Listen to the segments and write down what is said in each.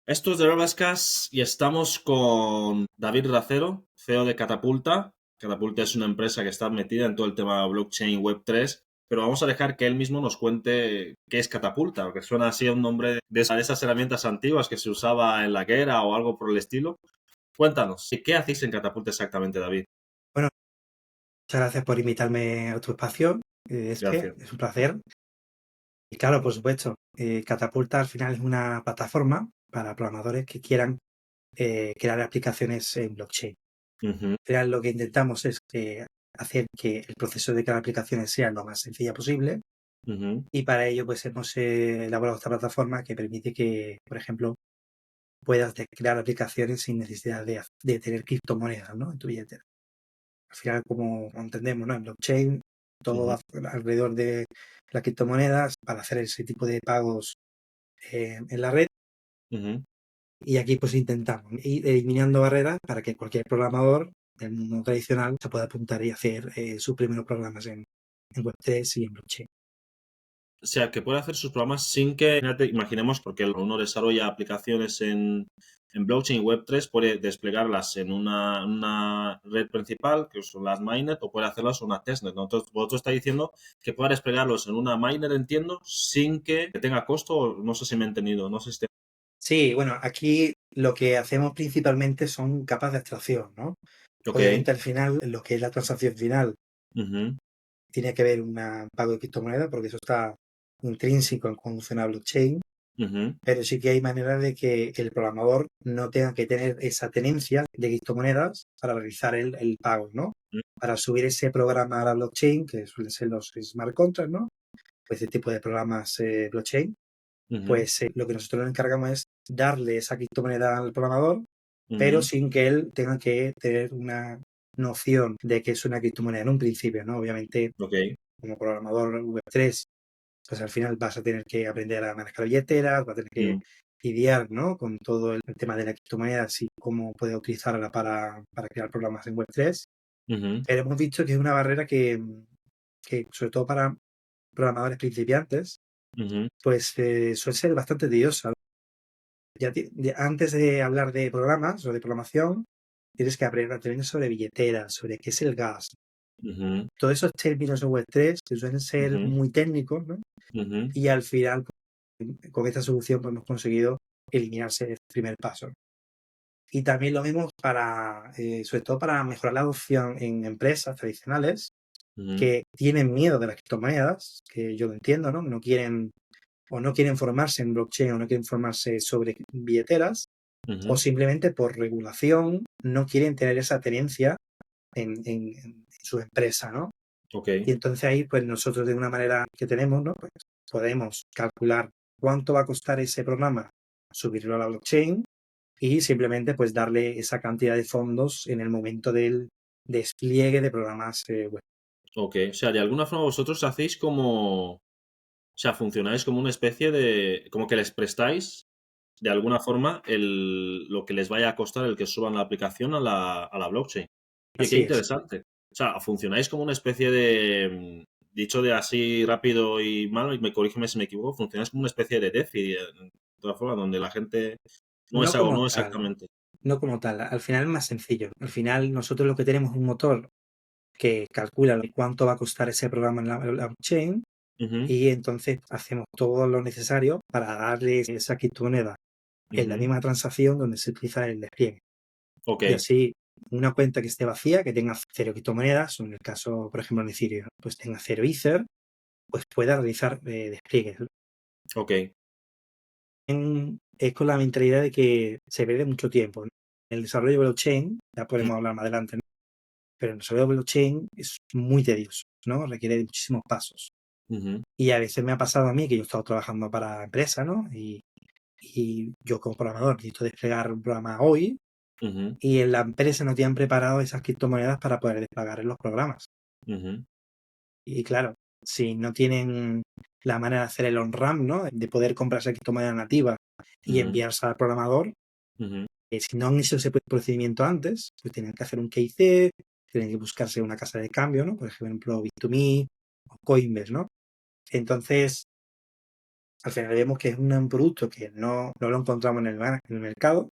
Esto es de Rebascas y estamos con David Racero, CEO de Catapulta. Catapulta es una empresa que está metida en todo el tema blockchain Web3, pero vamos a dejar que él mismo nos cuente qué es Catapulta, porque suena así a un nombre de esas herramientas antiguas que se usaba en la guerra o algo por el estilo. Cuéntanos, ¿qué hacéis en Catapulta exactamente, David? Bueno, muchas gracias por invitarme a tu espacio. Gracias. Es un placer. Y claro, por supuesto, Catapulta al final es una plataforma para programadores que quieran crear aplicaciones en blockchain. Ujú, Al final lo que intentamos es hacer que el proceso de crear aplicaciones sea lo más sencilla posible ujú. y para ello pues hemos elaborado esta plataforma que permite que, por ejemplo, puedas crear aplicaciones sin necesidad de tener criptomonedas, ¿no?, en tu billetera. Al final, como entendemos, ¿no?, en blockchain, todo Ujú, alrededor de las criptomonedas para hacer ese tipo de pagos en la red. ujú. Y aquí pues intentamos ir eliminando barreras para que cualquier programador del mundo tradicional se pueda apuntar y hacer sus primeros programas en Web3 y en blockchain. O sea, que puede hacer sus programas sin que, fíjate, imaginemos, porque uno desarrolla aplicaciones en blockchain Web3, puede desplegarlas en una red principal, que son las mainnet, o puede hacerlas en una testnet, ¿no? Entonces, vosotros estáis diciendo que puede desplegarlos en una mainnet, entiendo, sin que tenga costo, o no sé si me he entendido, no sé si... Sí, bueno, aquí lo que hacemos principalmente son capas de abstracción, ¿no? Ok. Obviamente al final, lo que es la transacción final, Ujú, tiene que haber un pago de criptomoneda porque eso está intrínseco en cómo funciona blockchain. ujú, Pero sí que hay maneras de que el programador no tenga que tener esa tenencia de criptomonedas para realizar el pago, ¿no? Para subir ese programa a la blockchain, que suelen ser los smart contracts, ¿no? Pues este tipo de programas blockchain, ujú, pues lo que nosotros nos encargamos es darle esa criptomoneda al programador, pero ujú. sin que él tenga que tener una noción de que es una criptomoneda en un principio, ¿no? Obviamente, Ok. como programador Web3, pues al final vas a tener que aprender a manejar billeteras, vas a tener que Mm, lidiar, ¿no?, con todo el tema de las criptomonedas y cómo puedes utilizarla para crear programas en Web3. ujú, Pero hemos visto que es una barrera que sobre todo para programadores principiantes, ujú. pues suele ser bastante tediosa. Antes de hablar de programas o de programación, tienes que aprender sobre billeteras, sobre qué es el gas. Ujú, Todos esos términos en Web3 que suelen ser ujú, muy técnicos, ¿no? ujú. Y al final, con esta solución, pues hemos conseguido eliminarse el primer paso. Y también lo vemos para, sobre todo para mejorar la adopción en empresas tradicionales Ujú, que tienen miedo de las criptomonedas, que yo lo entiendo, ¿no? No quieren o no quieren formarse en blockchain o no quieren formarse sobre billeteras o ujú. simplemente por regulación no quieren tener esa tenencia en su empresa, ¿no? Ok, Y entonces ahí, pues nosotros de una manera que tenemos, ¿no?, pues podemos calcular cuánto va a costar ese programa, subirlo a la blockchain y simplemente pues darle esa cantidad de fondos en el momento del despliegue de programas web. ok. O sea, de alguna forma vosotros hacéis como, o sea, funcionáis como una especie de, como que les prestáis de alguna forma lo que les vaya a costar el que suban la aplicación a la blockchain. Oye, qué Así es. interesante. O sea, funcionáis como una especie de, dicho de así rápido y malo, y me corrígeme si me equivoco, funcionáis como una especie de DeFi, de todas formas, donde la gente no es No algo, como no tal, exactamente. no como tal. Al final es más sencillo. Al final nosotros lo que tenemos es un motor que calcula cuánto va a costar ese programa en la blockchain Ujú, y entonces hacemos todo lo necesario para darle esa criptomoneda en la ujú. misma transacción donde se utiliza el despliegue. Ok. Y así, una cuenta que esté vacía, que tenga cero criptomonedas, o en el caso, por ejemplo, en Ethereum, pues tenga cero Ether, pues pueda realizar despliegues. Ok. Es con la mentalidad de que se pierde mucho tiempo, ¿no? El desarrollo de blockchain, ya Mm, podemos hablar más adelante, ¿no?, pero el desarrollo de blockchain es muy tedioso, ¿no? Requiere de muchísimos pasos. ujú, Y a veces me ha pasado a mí que yo he estado trabajando para empresas, ¿no? Y yo como programador necesito desplegar un programa hoy ujú, y en la empresa no tienen preparado esas criptomonedas para poder desplegar en los programas. ujú, Y claro, si no tienen la manera de hacer el on-ramp, ¿no?, de poder comprar esa criptomoneda nativa y ujú, enviarse al programador, ujú, si no han hecho ese procedimiento antes, pues tienen que hacer un KIC, tienen que buscarse una casa de cambio, ¿no? Por ejemplo, Bit2Me o Coinbase, ¿no? Entonces, al final vemos que es un producto que no lo encontramos en el mercado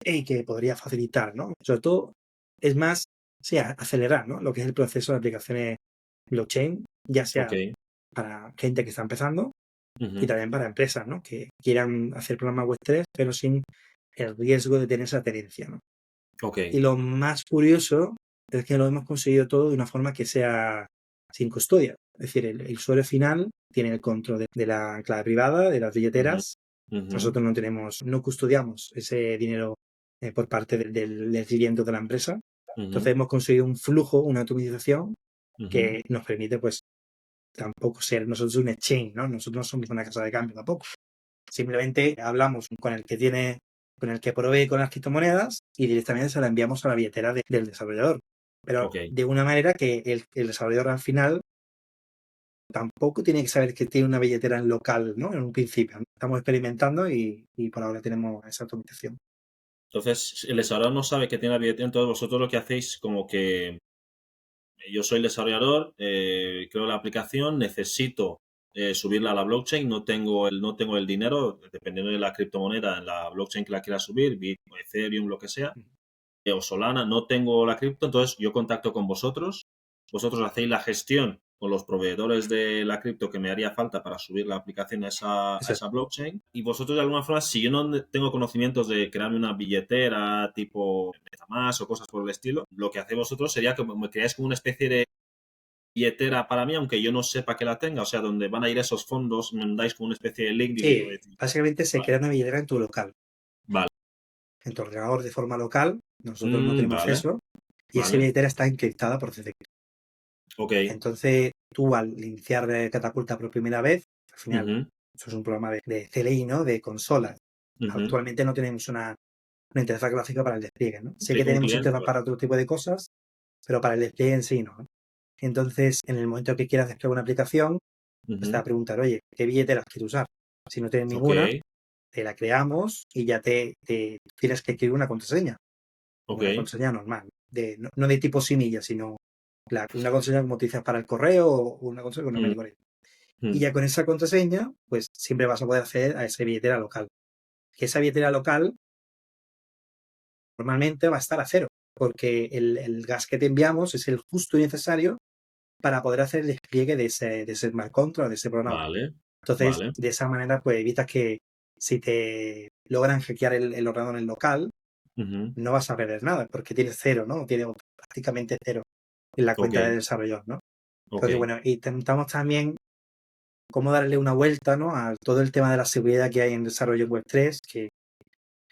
y que podría facilitar, ¿no? Sobre todo, es más, sí, acelerar, ¿no? Lo que es el proceso de aplicaciones blockchain, ya Ok. sea para gente que está empezando y Ujú. también para empresas, ¿no? Que quieran hacer programas Web3, pero sin el riesgo de tener esa tenencia, ¿no? Ok. Y lo más curioso es que lo hemos conseguido todo de una forma que sea sin custodia. Es decir, el usuario final tiene el control de la clave privada, de las Ujú. billeteras. Ujú. Nosotros no custodiamos ese dinero por parte del cliente de la empresa. Ujú. Entonces hemos conseguido un flujo, una automatización Ujú. que nos permite, pues, tampoco ser nosotros un exchange, ¿no? Nosotros no somos una casa de cambio tampoco. Simplemente hablamos con el que provee con las criptomonedas y directamente se la enviamos a la billetera del desarrollador. Pero Ok. de una manera que el desarrollador al final tampoco tiene que saber que tiene una billetera en local, ¿no? En un principio, ¿no? Estamos experimentando y por ahora tenemos esa automatización. Entonces, el desarrollador no sabe que tiene la billetera, entonces vosotros lo que hacéis como que yo soy el desarrollador, creo la aplicación, necesito subirla a la blockchain, no tengo el dinero, dependiendo de la criptomoneda en la blockchain que la quiera subir, Bitcoin, Ethereum, lo que sea, o Solana, no tengo la cripto, entonces yo contacto con vosotros, vosotros hacéis la gestión con los proveedores de la cripto que me haría falta para subir la aplicación a esa Exacto. blockchain, y vosotros de alguna forma, si yo no tengo conocimientos de crearme una billetera tipo MetaMask o cosas por el estilo, lo que hacéis vosotros sería que me creáis como una especie de billetera para mí, aunque yo no sepa que la tenga, o sea, donde van a ir esos fondos, me dais como una especie de link diciendo, Sí, básicamente se vale, crea una billetera en tu local, vale, en tu ordenador de forma local. Nosotros no tenemos vale, acceso y esa vale, billetera está encriptada por CCP. ok, Entonces, tú al iniciar Catapulta por primera vez, al final, ujú, eso es un programa de CLI, ¿no? De consolas. ujú. Actualmente no tenemos una interfaz gráfica para el despliegue, ¿no? Sé que Tengo un tenemos cliente, interfaz vale, para otro tipo de cosas, pero para el despliegue en sí no, ¿no? Entonces, en el momento que quieras desplegar una aplicación, pues te va ujú, a preguntar, oye, ¿qué billeteras quieres usar? Si no tienes ok, ninguna, te la creamos y ya te tienes que escribir una contraseña. ok, Una contraseña normal, no de tipo semilla, sino una contraseña como utilizas para el correo o una contraseña con mm, numérico. Y mm, ya con esa contraseña, pues siempre vas a poder acceder a esa billetera local. Que esa billetera local normalmente va a estar a cero, porque el gas que te enviamos es el justo y necesario para poder hacer el despliegue de ese smart contract, de ese programa. vale, Entonces, vale, de esa manera, pues evitas que si te logran hackear el ordenador en el local, ujú, no vas a perder nada, porque tienes cero, ¿no? Tienes prácticamente cero en la ok, cuenta de desarrollador, ¿no? ok, Entonces, bueno, intentamos también cómo darle una vuelta, ¿no? A todo el tema de la seguridad que hay en desarrollo en Web3,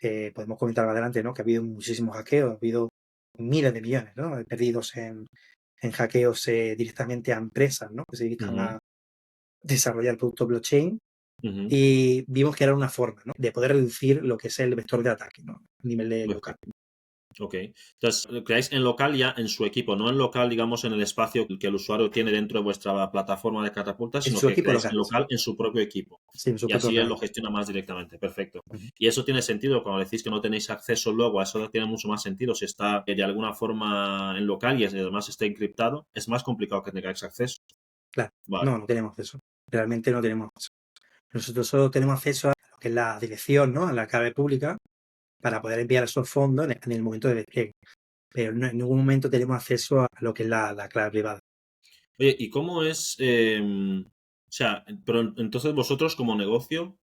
que podemos comentar más adelante, ¿no? Que ha habido muchísimos hackeos, ha habido miles de millones, ¿no? Perdidos en hackeos directamente a empresas, ¿no? Que se dedican ujú, a desarrollar productos blockchain. ujú, Y vimos que era una forma, ¿no? De poder reducir lo que es el vector de ataque, ¿no? A nivel de ok. local. Ok. Entonces, lo creáis en local ya en su equipo, no en local, digamos, en el espacio que el usuario tiene dentro de vuestra plataforma de catapulta, En sino su que equipo creáis local, en local en su propio equipo. sí, en su Y propio así él lo ordenador. gestiona más directamente. Perfecto. Ujú. Y eso tiene sentido cuando decís que no tenéis acceso luego, a eso tiene mucho más sentido. Si está de alguna forma en local y además está encriptado, es más complicado que tengáis acceso. Claro, Vale. no tenemos eso. Realmente no tenemos eso. Nosotros solo tenemos acceso a lo que es la dirección, ¿no? A la clave pública para poder enviar esos fondos en el momento de despliegue. Pero en ningún momento tenemos acceso a lo que es la clave privada. Oye, ¿y cómo es? O sea, pero entonces vosotros como negocio,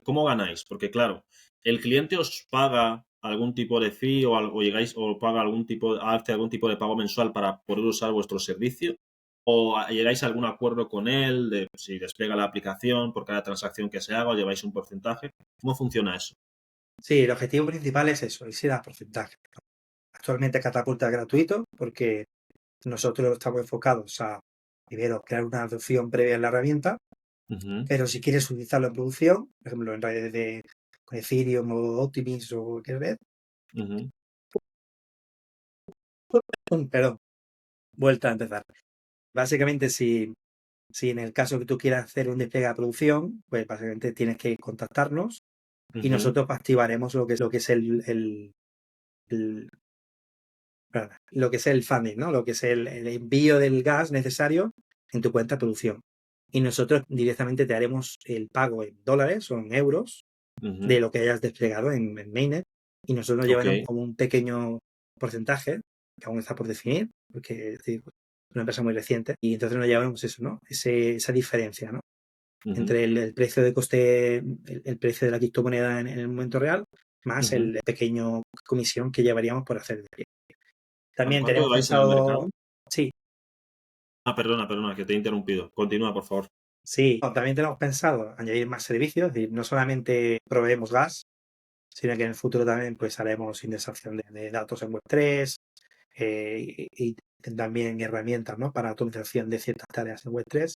¿cómo ganáis? Porque claro, el cliente os paga algún tipo de fee o llegáis o paga hace algún tipo de pago mensual para poder usar vuestro servicio o llegáis a algún acuerdo con él de si despliega la aplicación por cada transacción que se haga o lleváis un porcentaje. ¿Cómo funciona eso? Sí, el objetivo principal es eso, es ir a porcentaje. Actualmente Catapulta es gratuito porque nosotros estamos enfocados a, primero, crear una adopción previa en la herramienta, Ujú, pero si quieres utilizarlo en producción, por ejemplo, en redes con Ethereum o Optimism o cualquier red, ujú, perdón, vuelta a empezar. Básicamente, si en el caso que tú quieras hacer un despliegue a producción, pues básicamente tienes que contactarnos y ujú, nosotros activaremos lo que es el- perdona, lo que es el funding, ¿no? Lo que es el envío del gas necesario en tu cuenta de producción. y nosotros directamente te haremos el pago en dólares o en euros de lo que hayas desplegado en Mainnet, y nosotros nos Ok. llevaremos como un pequeño porcentaje, que aún está por definir, porque es decir, es una empresa muy reciente, y entonces nos llevaremos eso, ¿no? Esa diferencia, ¿no? Ujú, Entre el precio de coste, el precio de la criptomoneda en el momento real, más ujú. el pequeño comisión que llevaríamos por hacer el despliegue. Vale, También ¿cuánto tenemos lleváis en el pensado, mercado? sí, Perdona, que te he interrumpido. Continúa, por favor. sí, también tenemos pensado añadir más servicios, es decir, no solamente proveemos gas, sino que en el futuro también pues haremos indexación de datos en Web3, y también herramientas, ¿no? Para automatización de ciertas tareas en Web3.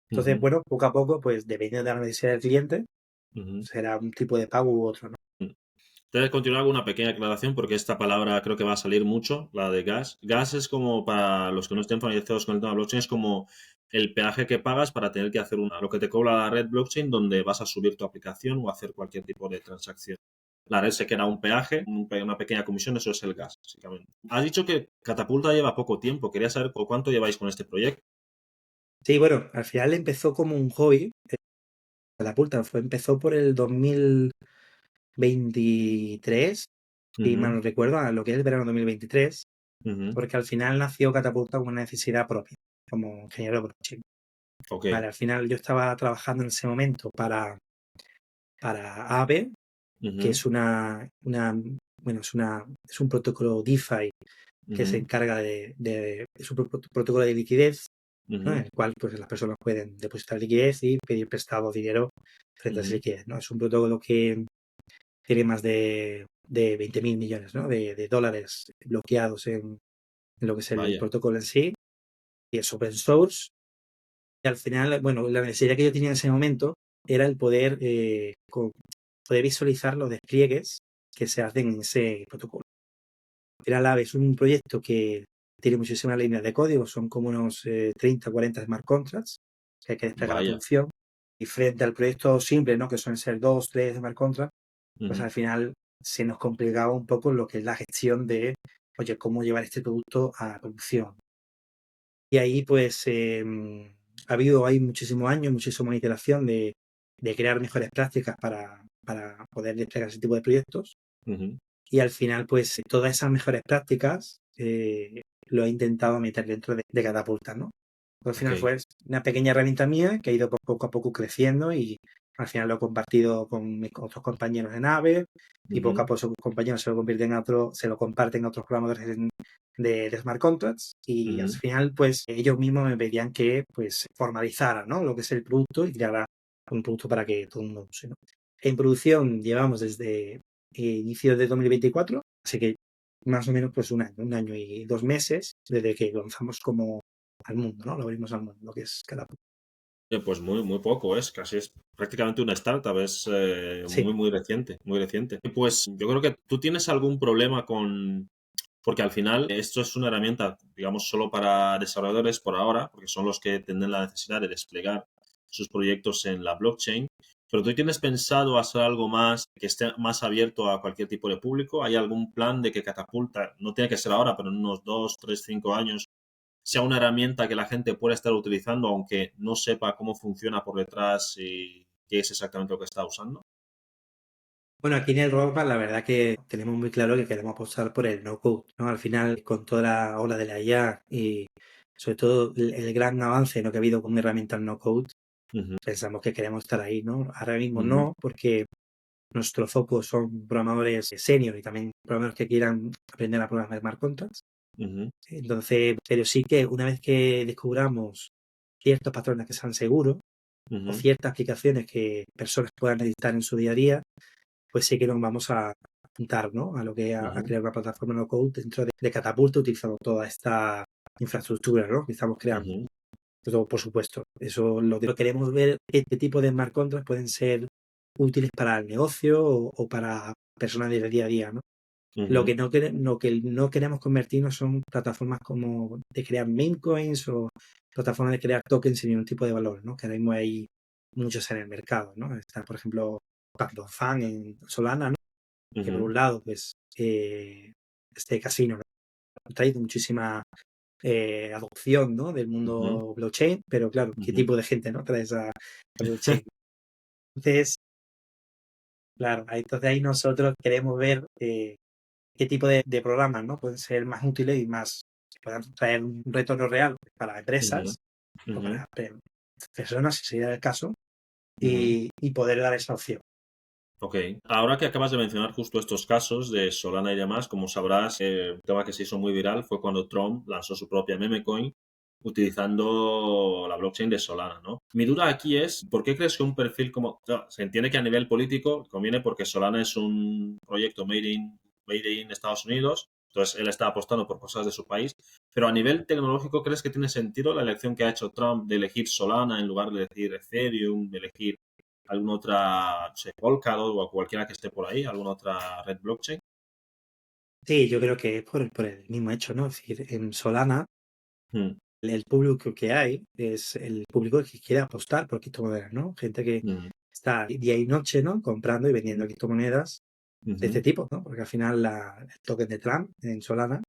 Entonces, Ujú, bueno, poco a poco, pues dependiendo de la necesidad del cliente, ujú. será un tipo de pago u otro, ¿no? Debes continuar con una pequeña aclaración porque esta palabra creo que va a salir mucho, la de gas. Gas es como, para los que no estén familiarizados con el tema blockchain, es como el peaje que pagas para tener que hacer lo que te cobra la red blockchain donde vas a subir tu aplicación o hacer cualquier tipo de transacción. La red se queda un peaje, una pequeña comisión, eso es el gas, básicamente. Has dicho que Catapulta lleva poco tiempo. Quería saber por cuánto lleváis con este proyecto. Sí, bueno, al final empezó como un hobby. Catapulta empezó por el 2023, si mal Ujú, no recuerdo, a lo que es el verano 2023, ujú. porque al final nació Catapulta como una necesidad propia, como ingeniero de blockchain. Ok. Vale, al final yo estaba trabajando en ese momento para Aave, que Ujú, es bueno, es un protocolo DeFi que se ujú, encarga es un protocolo de liquidez, ¿no? En ujú, el cual pues, las personas pueden depositar liquidez y pedir prestado dinero frente a esa ujú. liquidez, ¿no? Es un protocolo que tiene más de 20.000 millones, ¿no? de dólares bloqueados en lo que es el Vaya. protocolo en sí, y es open source. Y al final, bueno, la necesidad que yo tenía en ese momento era el poder visualizar los despliegues que se hacen en ese protocolo. Final Lab es un proyecto que tiene muchísimas líneas de código, son como unos 30 o 40 smart contracts que hay que desplegar a la Vaya. producción. Y frente al proyecto simple, ¿no? Que suelen ser 2, 3 smart contracts, pues Ujú, al final se nos complicaba un poco lo que es la gestión de, oye, cómo llevar este producto a producción. Y ahí pues hay muchísimos años, muchísima iteración de crear mejores prácticas para poder desplegar ese tipo de proyectos. ujú. Y al final, pues todas esas mejores prácticas lo he intentado meter dentro de Catapulta, ¿no? Al Ok. final fue una pequeña herramienta mía que ha ido poco a poco creciendo, y al final lo he compartido con mis otros compañeros de nave, y poco a Ujú, poco esos compañeros se lo comparten a otros programadores de Smart Contracts, y al ujú. final pues ellos mismos me pedían que pues formalizara, ¿no? Lo que es el producto y creara un producto para que todo el mundo use, ¿no? En producción llevamos desde inicio de 2024, así que más o menos pues un año y 2 meses desde que lanzamos como al mundo, ¿no? Lo abrimos al mundo, lo que es Catapult. Pues muy poco, es casi es prácticamente una startup, es Sí. muy reciente, muy reciente. Pues yo creo que tú tienes algún problema porque al final esto es una herramienta, digamos, solo para desarrolladores por ahora, porque son los que tienen la necesidad de desplegar sus proyectos en la blockchain. Pero tú tienes pensado hacer algo más que esté más abierto a cualquier tipo de público. ¿Hay algún plan de que Catapulta, no tiene que ser ahora, pero en unos 2, 3, 5 años, sea una herramienta que la gente pueda estar utilizando, aunque no sepa cómo funciona por detrás y qué es exactamente lo que está usando? Bueno, aquí en el roadmap la verdad que tenemos muy claro que queremos apostar por el no-code, ¿no? Al final, con toda la ola de la IA y sobre todo el gran avance, ¿no? que ha habido con herramientas no-code, Ujú, pensamos que queremos estar ahí, ¿no? Ahora mismo ujú, no, porque nuestro foco son programadores senior y también programadores que quieran aprender a programar smart contracts. ujú, Entonces, pero sí que una vez que descubramos ciertos patrones que sean seguros o ujú, ciertas aplicaciones que personas puedan necesitar en su día a día, pues sí que nos vamos a apuntar, ¿no? A lo que a ujú, crear una plataforma no code dentro de Catapulta, utilizando toda esta infraestructura, ¿no? Que estamos creando. ujú, Pero, por supuesto, eso lo que queremos ver, este tipo de smart contracts pueden ser útiles para el negocio o para personas del día a día, ¿no? ujú, Lo que no queremos convertirnos son plataformas como de crear meme coins o plataformas de crear tokens sin ningún tipo de valor, ¿no? Que ahora mismo hay muchos en el mercado, ¿no? Está, por ejemplo, Phantom Fan en Solana, ¿no? Que por ujú, un lado, pues, este casino, ¿no? Ha traído muchísima adopción, ¿no? Del Ujú, mundo blockchain, pero claro, ¿qué ujú. tipo de gente, ¿no? traes a blockchain? Entonces, claro, entonces ahí nosotros queremos ver qué tipo de programas, ¿no? Pueden ser más útiles y más, que puedan traer un retorno real para Ujú, empresas o ujú, para personas, si sería el caso, ujú. y poder dar esa opción. Ok, ahora que acabas de mencionar justo estos casos de Solana y demás, como sabrás, el tema que se hizo muy viral fue cuando Trump lanzó su propia meme coin utilizando la blockchain de Solana, ¿no? Mi duda aquí es, ¿por qué crees que un perfil como... Claro, se entiende que a nivel político conviene porque Solana es un proyecto made in Estados Unidos, entonces él está apostando por cosas de su país, pero a nivel tecnológico, ¿crees que tiene sentido la elección que ha hecho Trump de elegir Solana en lugar de elegir Ethereum, de elegir alguna otra, no sé, Polkadot o cualquiera que esté por ahí, alguna otra red blockchain? Sí, yo creo que es por el mismo hecho, ¿no? Es decir, en Solana, Mm, el público que hay es el público que quiere apostar por criptomonedas, ¿no? Gente que mm, está día y noche, ¿no? Comprando y vendiendo criptomonedas de este ujú. tipo, ¿no? Porque al final el token de Trump en Solana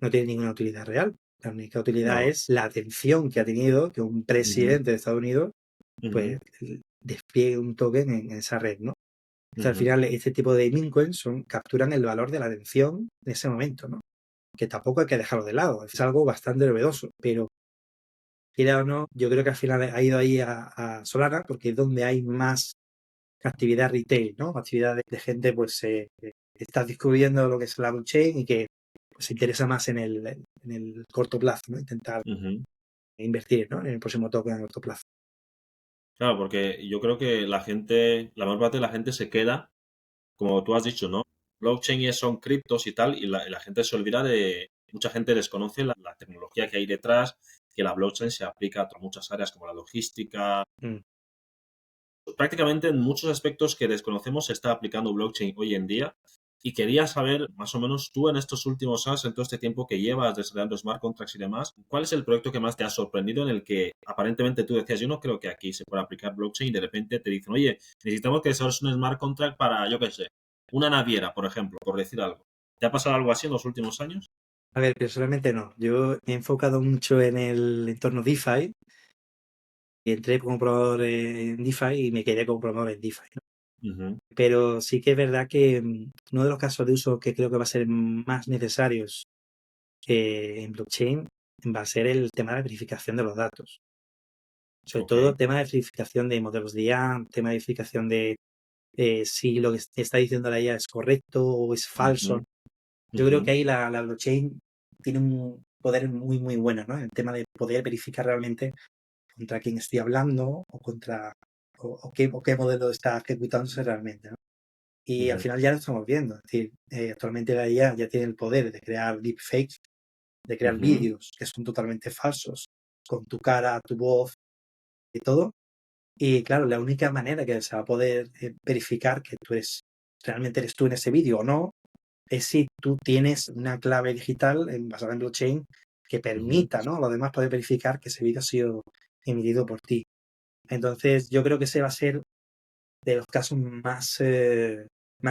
no tiene ninguna utilidad real. La única utilidad No. es la atención que ha tenido que un Ujú, presidente de Estados Unidos ujú, pues despliegue un token en esa red, ¿no? Entonces, al ujú, final, este tipo de meme coins capturan el valor de la atención de ese momento, ¿no? Que tampoco hay que dejarlo de lado, es algo bastante novedoso, pero quiera o no, yo creo que al final ha ido ahí a Solana porque es donde hay más actividad retail, ¿no? Actividad de gente pues que está descubriendo lo que es la blockchain y que pues, se interesa más en el corto plazo, ¿no? Intentar ujú. invertir, ¿no? En el próximo token a corto plazo. Claro, porque yo creo que la gente, la mayor parte de la gente se queda, como tú has dicho, ¿no? Blockchain son criptos y tal, y la gente se olvida de, mucha gente desconoce la tecnología que hay detrás, que la blockchain se aplica a muchas áreas como la logística. Mm. Prácticamente en muchos aspectos que desconocemos se está aplicando blockchain hoy en día. Y quería saber, más o menos, tú en estos últimos años, en todo este tiempo que llevas desarrollando smart contracts y demás, ¿cuál es el proyecto que más te ha sorprendido en el que aparentemente tú decías, yo no creo que aquí se pueda aplicar blockchain y de repente te dicen, oye, necesitamos que desarrolles un smart contract para, yo qué sé, una naviera, por ejemplo, por decir algo? ¿Te ha pasado algo así en los últimos años? A ver, personalmente no. Yo me he enfocado mucho en el entorno DeFi. Entré como programador en DeFi y me quedé como programador en DeFi, ¿no? Ujú, Pero sí que es verdad que uno de los casos de uso que creo que va a ser más necesarios en blockchain va a ser el tema de la verificación de los datos. Sobre ok. todo el tema de verificación de modelos de IA, tema de verificación de si lo que está diciendo la IA es correcto o es Ujú, falso. Yo ujú, creo que ahí la blockchain tiene un poder muy, muy bueno, ¿no? En el tema de poder verificar realmente contra quién estoy hablando o contra o qué modelo está ejecutándose realmente, ¿no? Y al ujú, final ya lo estamos viendo. Es decir, actualmente la IA ya tiene el poder de crear deepfakes, de crear ujú, vídeos que son totalmente falsos, con tu cara, tu voz y todo. Y claro, la única manera que se va a poder verificar que realmente eres tú en ese vídeo o no, es si tú tienes una clave digital basada en blockchain que ujú. permita, ¿no? A los demás poder verificar que ese vídeo ha sido emitido por ti. Entonces, yo creo que ese va a ser de los casos más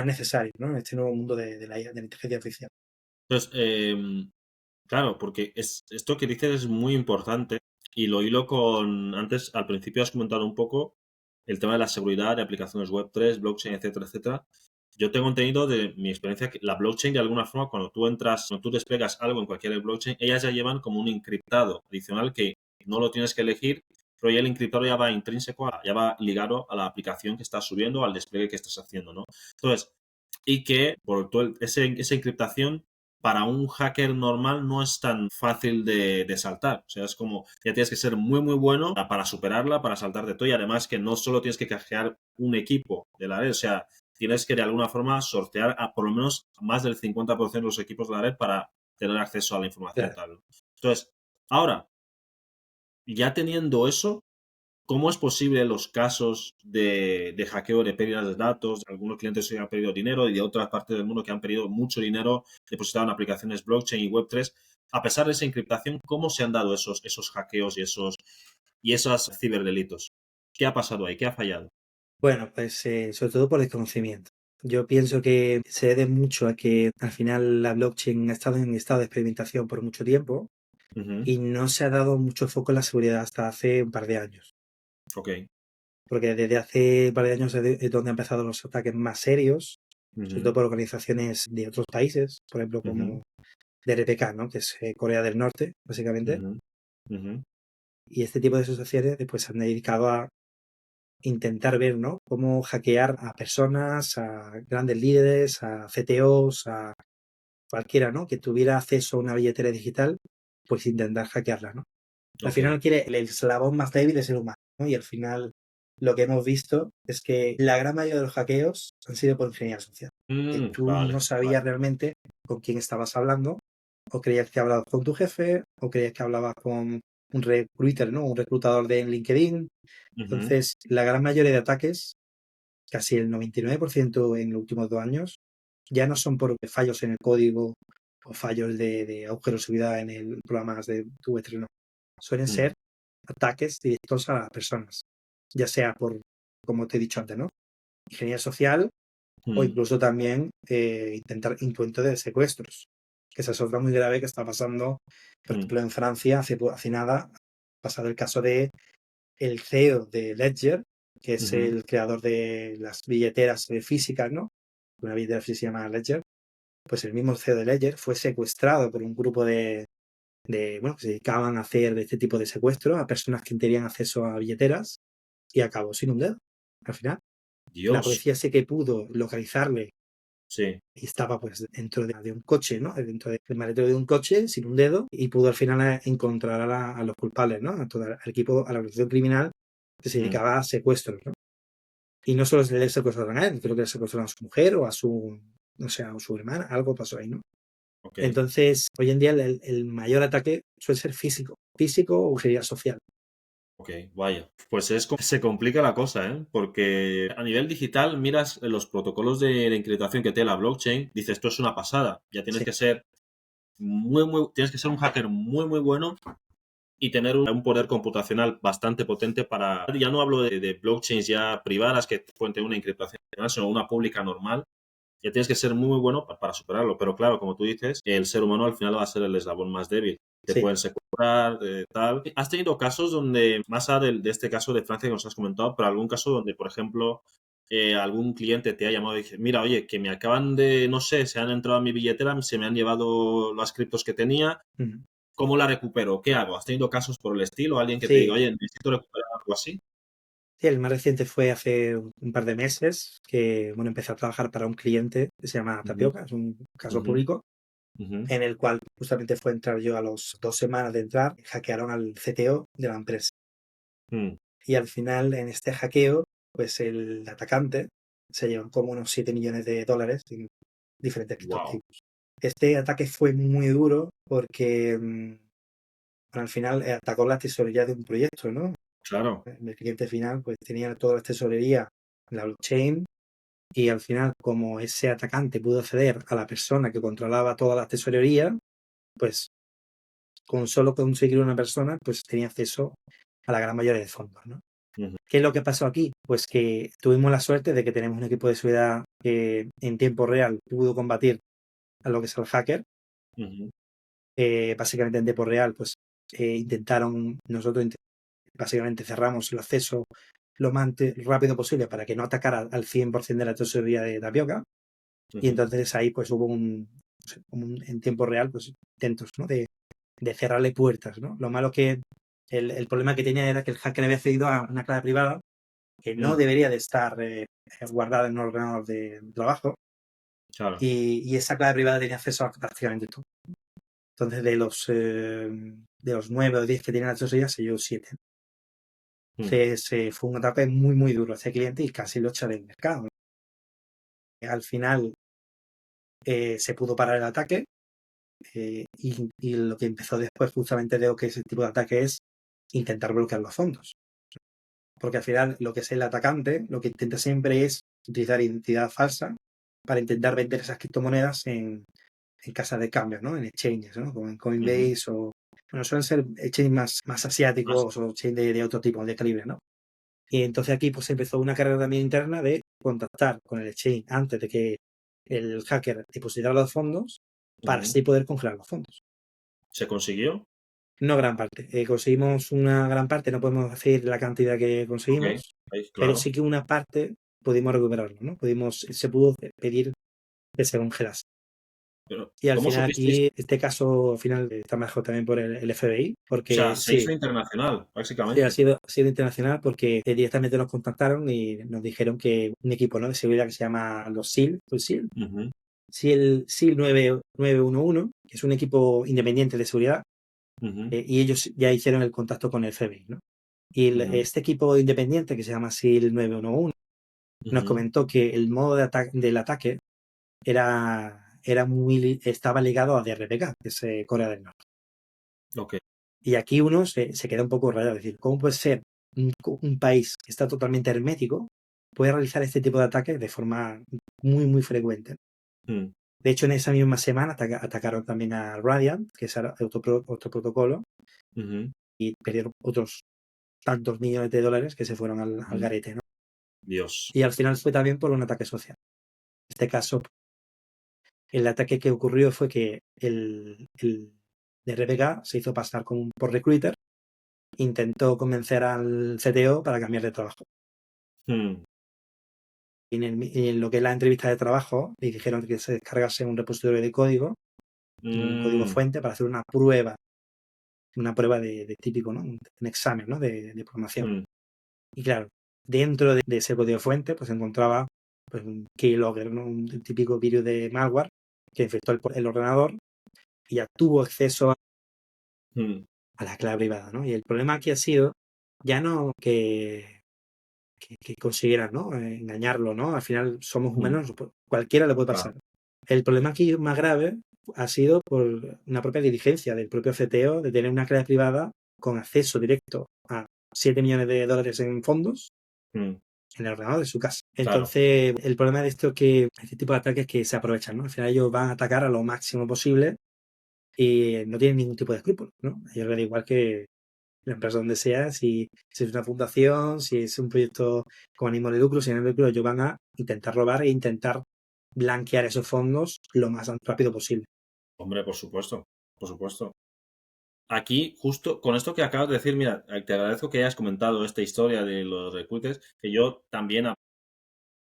necesarios, ¿no? En este nuevo mundo de la inteligencia artificial. Entonces, claro, porque esto que dices es muy importante y lo hilo con, antes, al principio has comentado un poco el tema de la seguridad de aplicaciones Web3, blockchain, etcétera, etcétera. Yo tengo entendido de mi experiencia que la blockchain, de alguna forma, cuando tú desplegas algo en cualquier blockchain, ellas ya llevan como un encriptado adicional que no lo tienes que elegir, pero ya el encriptado ya va intrínseco, ya va ligado a la aplicación que estás subiendo, al despliegue que estás haciendo, ¿no? Entonces, y que por todo esa encriptación para un hacker normal no es tan fácil de saltar. O sea, es como, ya tienes que ser muy, muy bueno para superarla, para saltar de todo. Y además que no solo tienes que canjear un equipo de la red, o sea, tienes que de alguna forma sortear a por lo menos más del 50% de los equipos de la red para tener acceso a la información Claro. tal. Entonces, ahora, ya teniendo eso, ¿cómo es posible los casos de hackeo, de pérdidas de datos? Algunos clientes que han perdido dinero y de otras partes del mundo que han perdido mucho dinero depositado en aplicaciones blockchain y Web3. A pesar de esa encriptación, ¿cómo se han dado esos hackeos y esos ciberdelitos? ¿Qué ha pasado ahí? ¿Qué ha fallado? Bueno, pues sobre todo por desconocimiento. Yo pienso que se debe mucho a que al final la blockchain ha estado en estado de experimentación por mucho tiempo Ujú. y no se ha dado mucho foco en la seguridad hasta hace un par de años. Ok. Porque desde hace un par de años es donde han empezado los ataques más serios, sobre todo Ujú. por organizaciones de otros países, por ejemplo, Ujú. como DRPK, ¿no? Que es Corea del Norte, básicamente. Ujú. Ujú. Y este tipo de asociaciones después se han dedicado a intentar ver, ¿no? Cómo hackear a personas, a grandes líderes, a CTOs, a cualquiera, ¿no? Que tuviera acceso a una billetera digital, pues intentar hackearla, ¿no? Al Ok. final quiere el eslabón más débil es el humano, ¿no? Y al final lo que hemos visto es que la gran mayoría de los hackeos han sido por ingeniería social. Que tú Vale, no vale. sabías realmente con quién estabas hablando, o creías que hablabas con tu jefe, o creías que hablabas con un recruiter, ¿no? Un reclutador de LinkedIn. Ujú. Entonces, la gran mayoría de ataques, casi el 99% en los últimos 2 años, ya no son por fallos en el código o fallos de agujeros de seguridad en el programas de tu V3, no. Suelen Mm. ser ataques directos a las personas, ya sea por, como te he dicho antes, ¿no? Ingeniería social o Mm. incluso también intentar intento de secuestros, que esa es otra muy grave que está pasando, por Mm. ejemplo, en Francia hace nada, ha pasado el caso de el CEO de Ledger, que es Ujú. el creador de las billeteras físicas, ¿no? Una billetera física llamada Ledger, pues el mismo CEO de Ledger fue secuestrado por un grupo bueno, que se dedicaban a hacer este tipo de secuestros a personas que tenían acceso a billeteras y acabó sin un dedo. Al final, la Dios. policía sí que pudo localizarle Sí. y estaba pues dentro de un coche, ¿no? Dentro del maletero de un coche sin un dedo y pudo al final encontrar a los culpables, ¿no? A todo el equipo, a la organización criminal que se Mm. dedicaba a secuestros, ¿no? Y no solo le secuestraron a él, creo que le secuestraron a su mujer o a su, no sé, a su hermana, algo pasó ahí, ¿no? Ok. Entonces, hoy en día el mayor ataque suele ser físico o ingeniería social. Ok, vaya. Pues se complica la cosa, ¿eh? Porque a nivel digital miras los protocolos de encriptación que tiene la blockchain, dices, esto es una pasada. Ya tienes Sí. que ser tienes que ser un hacker muy, muy bueno y tener un poder computacional bastante potente para, ya no hablo de blockchains ya privadas que pueden tener una encriptación, sino una pública normal. Ya tienes que ser muy, muy bueno para superarlo. Pero claro, como tú dices, el ser humano al final va a ser el eslabón más débil. Te Sí. pueden secuestrar, tal. ¿Has tenido casos donde, más allá de este caso de Francia que nos has comentado, pero algún caso donde, por ejemplo, algún cliente te ha llamado y dice, mira, oye, que me acaban de, no sé, se han entrado a mi billetera, se me han llevado las criptos que tenía, Ujú. ¿cómo la recupero? ¿Qué hago? ¿Has tenido casos por el estilo? ¿Alguien que te diga, Sí. oye, necesito recuperar algo así? Sí, el más reciente fue hace un par de meses que, bueno, empecé a trabajar para un cliente que se llama Ujú. Tapioca, es un caso Ujú. público, Ujú. en el cual justamente fue entrar yo a las 2 semanas de entrar, hackearon al CTO de la empresa. Mm. Y al final, en este hackeo, pues el atacante se llevó como unos 7 millones de dólares en diferentes Wow. criptoactivos. Este ataque fue muy duro porque al final atacó la tesorería de un proyecto, ¿no? Claro. El cliente final pues tenía toda la tesorería en la blockchain y al final como ese atacante pudo acceder a la persona que controlaba toda la tesorería, pues con solo conseguir una persona pues tenía acceso a la gran mayoría de fondos, ¿no? Ujú. ¿Qué es lo que pasó aquí? Pues que tuvimos la suerte de que tenemos un equipo de seguridad que en tiempo real pudo combatir a lo que es el hacker. Ujú. Básicamente en tiempo real, pues intentaron, nosotros básicamente cerramos el acceso lo más rápido posible para que no atacara al 100% de la tesorería de Tapioca. Y Ujú. entonces ahí pues hubo en tiempo real, pues intentos, ¿no? de cerrarle puertas, ¿no? Lo malo que el problema que tenía era que el hacker había accedido a una clave privada que no Mm. debería de estar guardada en un ordenador de trabajo Claro. y esa clave privada tenía acceso a prácticamente todo. Entonces de los 9 o 10 que tenían la tesorería se llevó 7. Mm. Entonces fue un ataque muy muy duro hacia el cliente y casi lo echa del mercado. Al final se pudo parar el ataque y lo que empezó después justamente de lo que ese tipo de ataque es intentar bloquear los fondos. Porque al final lo que es el atacante lo que intenta siempre es utilizar identidad falsa para intentar vender esas criptomonedas en casas de cambio, ¿no? En exchanges, ¿no? Como en Ujú. Coinbase o... Bueno, suelen ser exchanges más Más. asiáticos o exchanges de otro tipo, de calibre, ¿no? Y entonces aquí pues empezó una carrera también interna de contactar con el exchange antes de que el hacker depositara los fondos para Ujú. así poder congelar los fondos. ¿Se consiguió? No gran parte. Conseguimos una gran parte, no podemos decir la cantidad que Ok, conseguimos, pero claro. sí que una parte pudimos recuperarlo, ¿no? Se pudo pedir que se congelase. Pero, Y al ¿cómo final supisteis? aquí, este caso al final está manejado también por el FBI, O sea, porque se sí, hizo internacional, sí, básicamente. ha sido internacional porque directamente nos contactaron y nos dijeron que un equipo, ¿no?, de seguridad que se llama los SEAL, pues Ujú, SEAL 911, que es un equipo independiente de seguridad, ujú, y ellos ya hicieron el contacto con el FBI, ¿no? Y ujú, este equipo independiente que se llama SEAL 911 nos ujú. comentó que el modo del ataque estaba ligado a DRPK, que es Corea del Norte. Ok. Y aquí uno se queda un poco rayado, es decir, ¿cómo puede ser un país que está totalmente hermético puede realizar este tipo de ataques de forma muy, muy frecuente? Mm, De hecho, en esa misma semana atacaron también a Radiant, que es otro protocolo, ujú, y perdieron otros tantos millones de dólares que se fueron al ujú. garete, ¿no? Dios. Y al final fue también por un ataque social. En este caso, el ataque que ocurrió fue que el de RBK se hizo pasar por recruiter, intentó convencer al CTO para cambiar de trabajo. Mm, En lo que es la entrevista de trabajo, le dijeron que se descargase un repositorio de código, un código mm, fuente, para hacer una prueba de típico, ¿no? Un examen, ¿no?, de programación. mm, Y claro, dentro de ese código fuente, pues se encontraba pues, un keylogger, ¿no?, un típico virus de malware que infectó el ordenador y ya tuvo acceso mm, a la clave privada, ¿no? Y el problema aquí ha sido ya no que consiguieran, ¿no?, engañarlo, ¿no? Al final somos mm. humanos, cualquiera le puede Claro. pasar. El problema aquí más grave ha sido por una propia diligencia del propio CTO de tener una clave privada con acceso directo a 7 millones de dólares en fondos Mm, en el ordenador de su casa. claro. Entonces, el problema de esto es que este tipo de ataques que se aprovechan, ¿no? Al final ellos van a atacar a lo máximo posible y no tienen ningún tipo de escrúpulos, ¿no? A ellos les da igual que la empresa donde sea, si es una fundación, si es un proyecto con ánimo de lucro, sin ánimo de lucro, ellos van a intentar robar e intentar blanquear esos fondos lo más rápido posible. Hombre, por supuesto. Por supuesto. Aquí, justo con esto que acabas de decir, mira, te agradezco que hayas comentado esta historia de los recruiters, que yo también,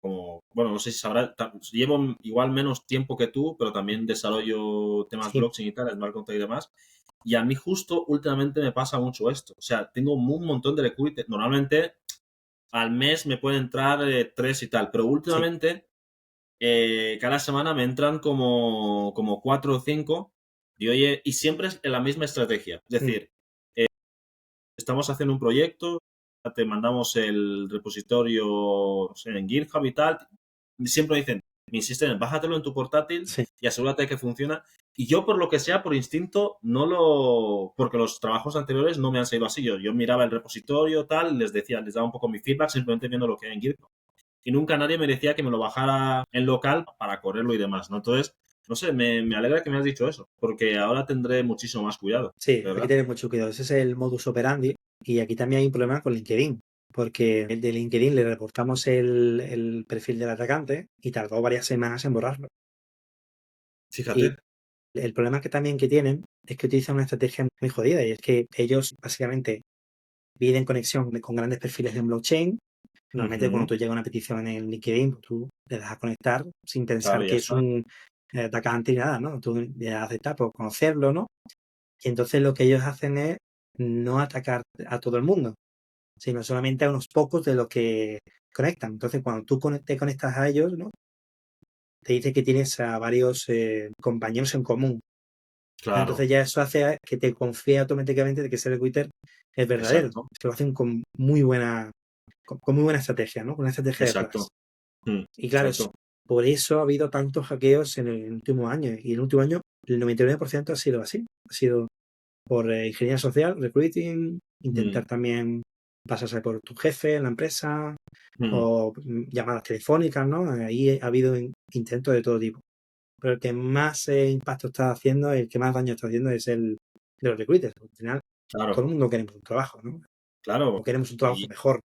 como, bueno, no sé si sabrás, llevo igual menos tiempo que tú, pero también desarrollo temas Sí, blockchain y tal, smart contract y demás. Y a mí justo últimamente me pasa mucho esto. O sea, tengo un montón de recruiters. Normalmente al mes me pueden entrar tres y tal, pero sí, últimamente cada semana me entran como cuatro o cinco y oye, y siempre es en la misma estrategia. Es mm, decir, estamos haciendo un proyecto, te mandamos el repositorio, no sé, en GitHub y tal. Siempre dicen, me insisten en bájatelo en tu portátil sí, y asegúrate de que funciona. Y yo, por lo que sea, por instinto, no lo. Porque los trabajos anteriores no me han salido así. Yo miraba el repositorio, tal, les decía, les daba un poco mi feedback simplemente viendo lo que hay en GitHub. Y nunca nadie me decía que me lo bajara en local para correrlo y demás, ¿no? Entonces, no sé, me alegra que me has dicho eso, porque ahora tendré muchísimo más cuidado, sí, de hay que verdad. tener mucho cuidado. Ese es el modus operandi. Y aquí también hay un problema con LinkedIn, porque el de LinkedIn le reportamos el perfil del atacante y tardó varias semanas en borrarlo. Y Fíjate. el problema que tienen es que utilizan una estrategia muy jodida y es que ellos básicamente piden conexión con grandes perfiles de blockchain. Normalmente cuando Ujú. tú llega una petición en LinkedIn, pues tú le das a conectar sin Claro, pensar ya que es está. un atacante ni nada, ¿no? Tú le das a aceptar por conocerlo, ¿no? Y entonces lo que ellos hacen es no atacar a todo el mundo, sino solamente a unos pocos de los que conectan. Entonces cuando tú te conectas a ellos, ¿no?, te dice que tienes a varios compañeros en común. Claro, Entonces ya eso hace que te confíe automáticamente de que ese recruiter es verdadero. exacto, Se lo hacen con muy buena estrategia, ¿no? Con una estrategia detrás. exacto. Y claro, Exacto, por eso ha habido tantos hackeos en el último año. Y en el último año el 99% ha sido así. Ha sido por ingeniería social, recruiting, mm, intentar también pasarse por tu jefe en la empresa mm, o llamadas telefónicas, ¿no? Ahí ha habido intentos de todo tipo. Pero el que más impacto está haciendo, el que más daño está haciendo es el de los recruiters. Al final, todo claro, el mundo queremos un trabajo, ¿no? O claro. queremos un trabajo Y mejor.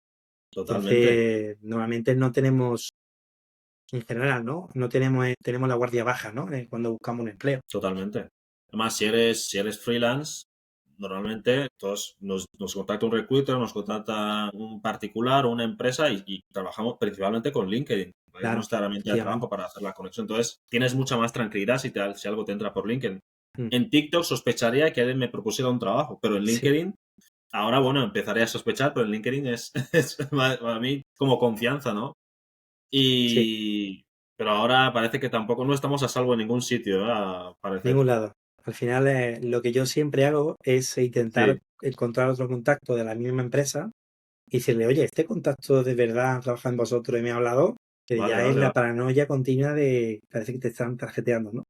totalmente, Entonces, normalmente no tenemos, en general, ¿no? No tenemos, tenemos la guardia baja, ¿no? Cuando buscamos un empleo. totalmente. Además, si eres freelance, normalmente todos nos contacta un recruiter, nos contacta un particular o una empresa y trabajamos principalmente con LinkedIn. Es Claro, nuestra herramienta de efectivamente. trabajo para hacer la conexión. Entonces, tienes mucha más tranquilidad si algo te entra por LinkedIn. Mm, En TikTok sospecharía que alguien me propusiera un trabajo, pero en sí, LinkedIn, ahora, bueno, empezaré a sospechar, pero en LinkedIn es para mí como confianza, ¿no? sí, Y... Pero ahora parece que tampoco no estamos a salvo en ningún sitio, ¿eh? A parecer. ningún lado. Al final, lo que yo siempre hago es intentar Sí, encontrar otro contacto de la misma empresa y decirle, oye, este contacto de verdad trabaja en vosotros y me ha hablado, que vale, ya es vale, la vale. paranoia continua de parece que te están tarjeteando, ¿no?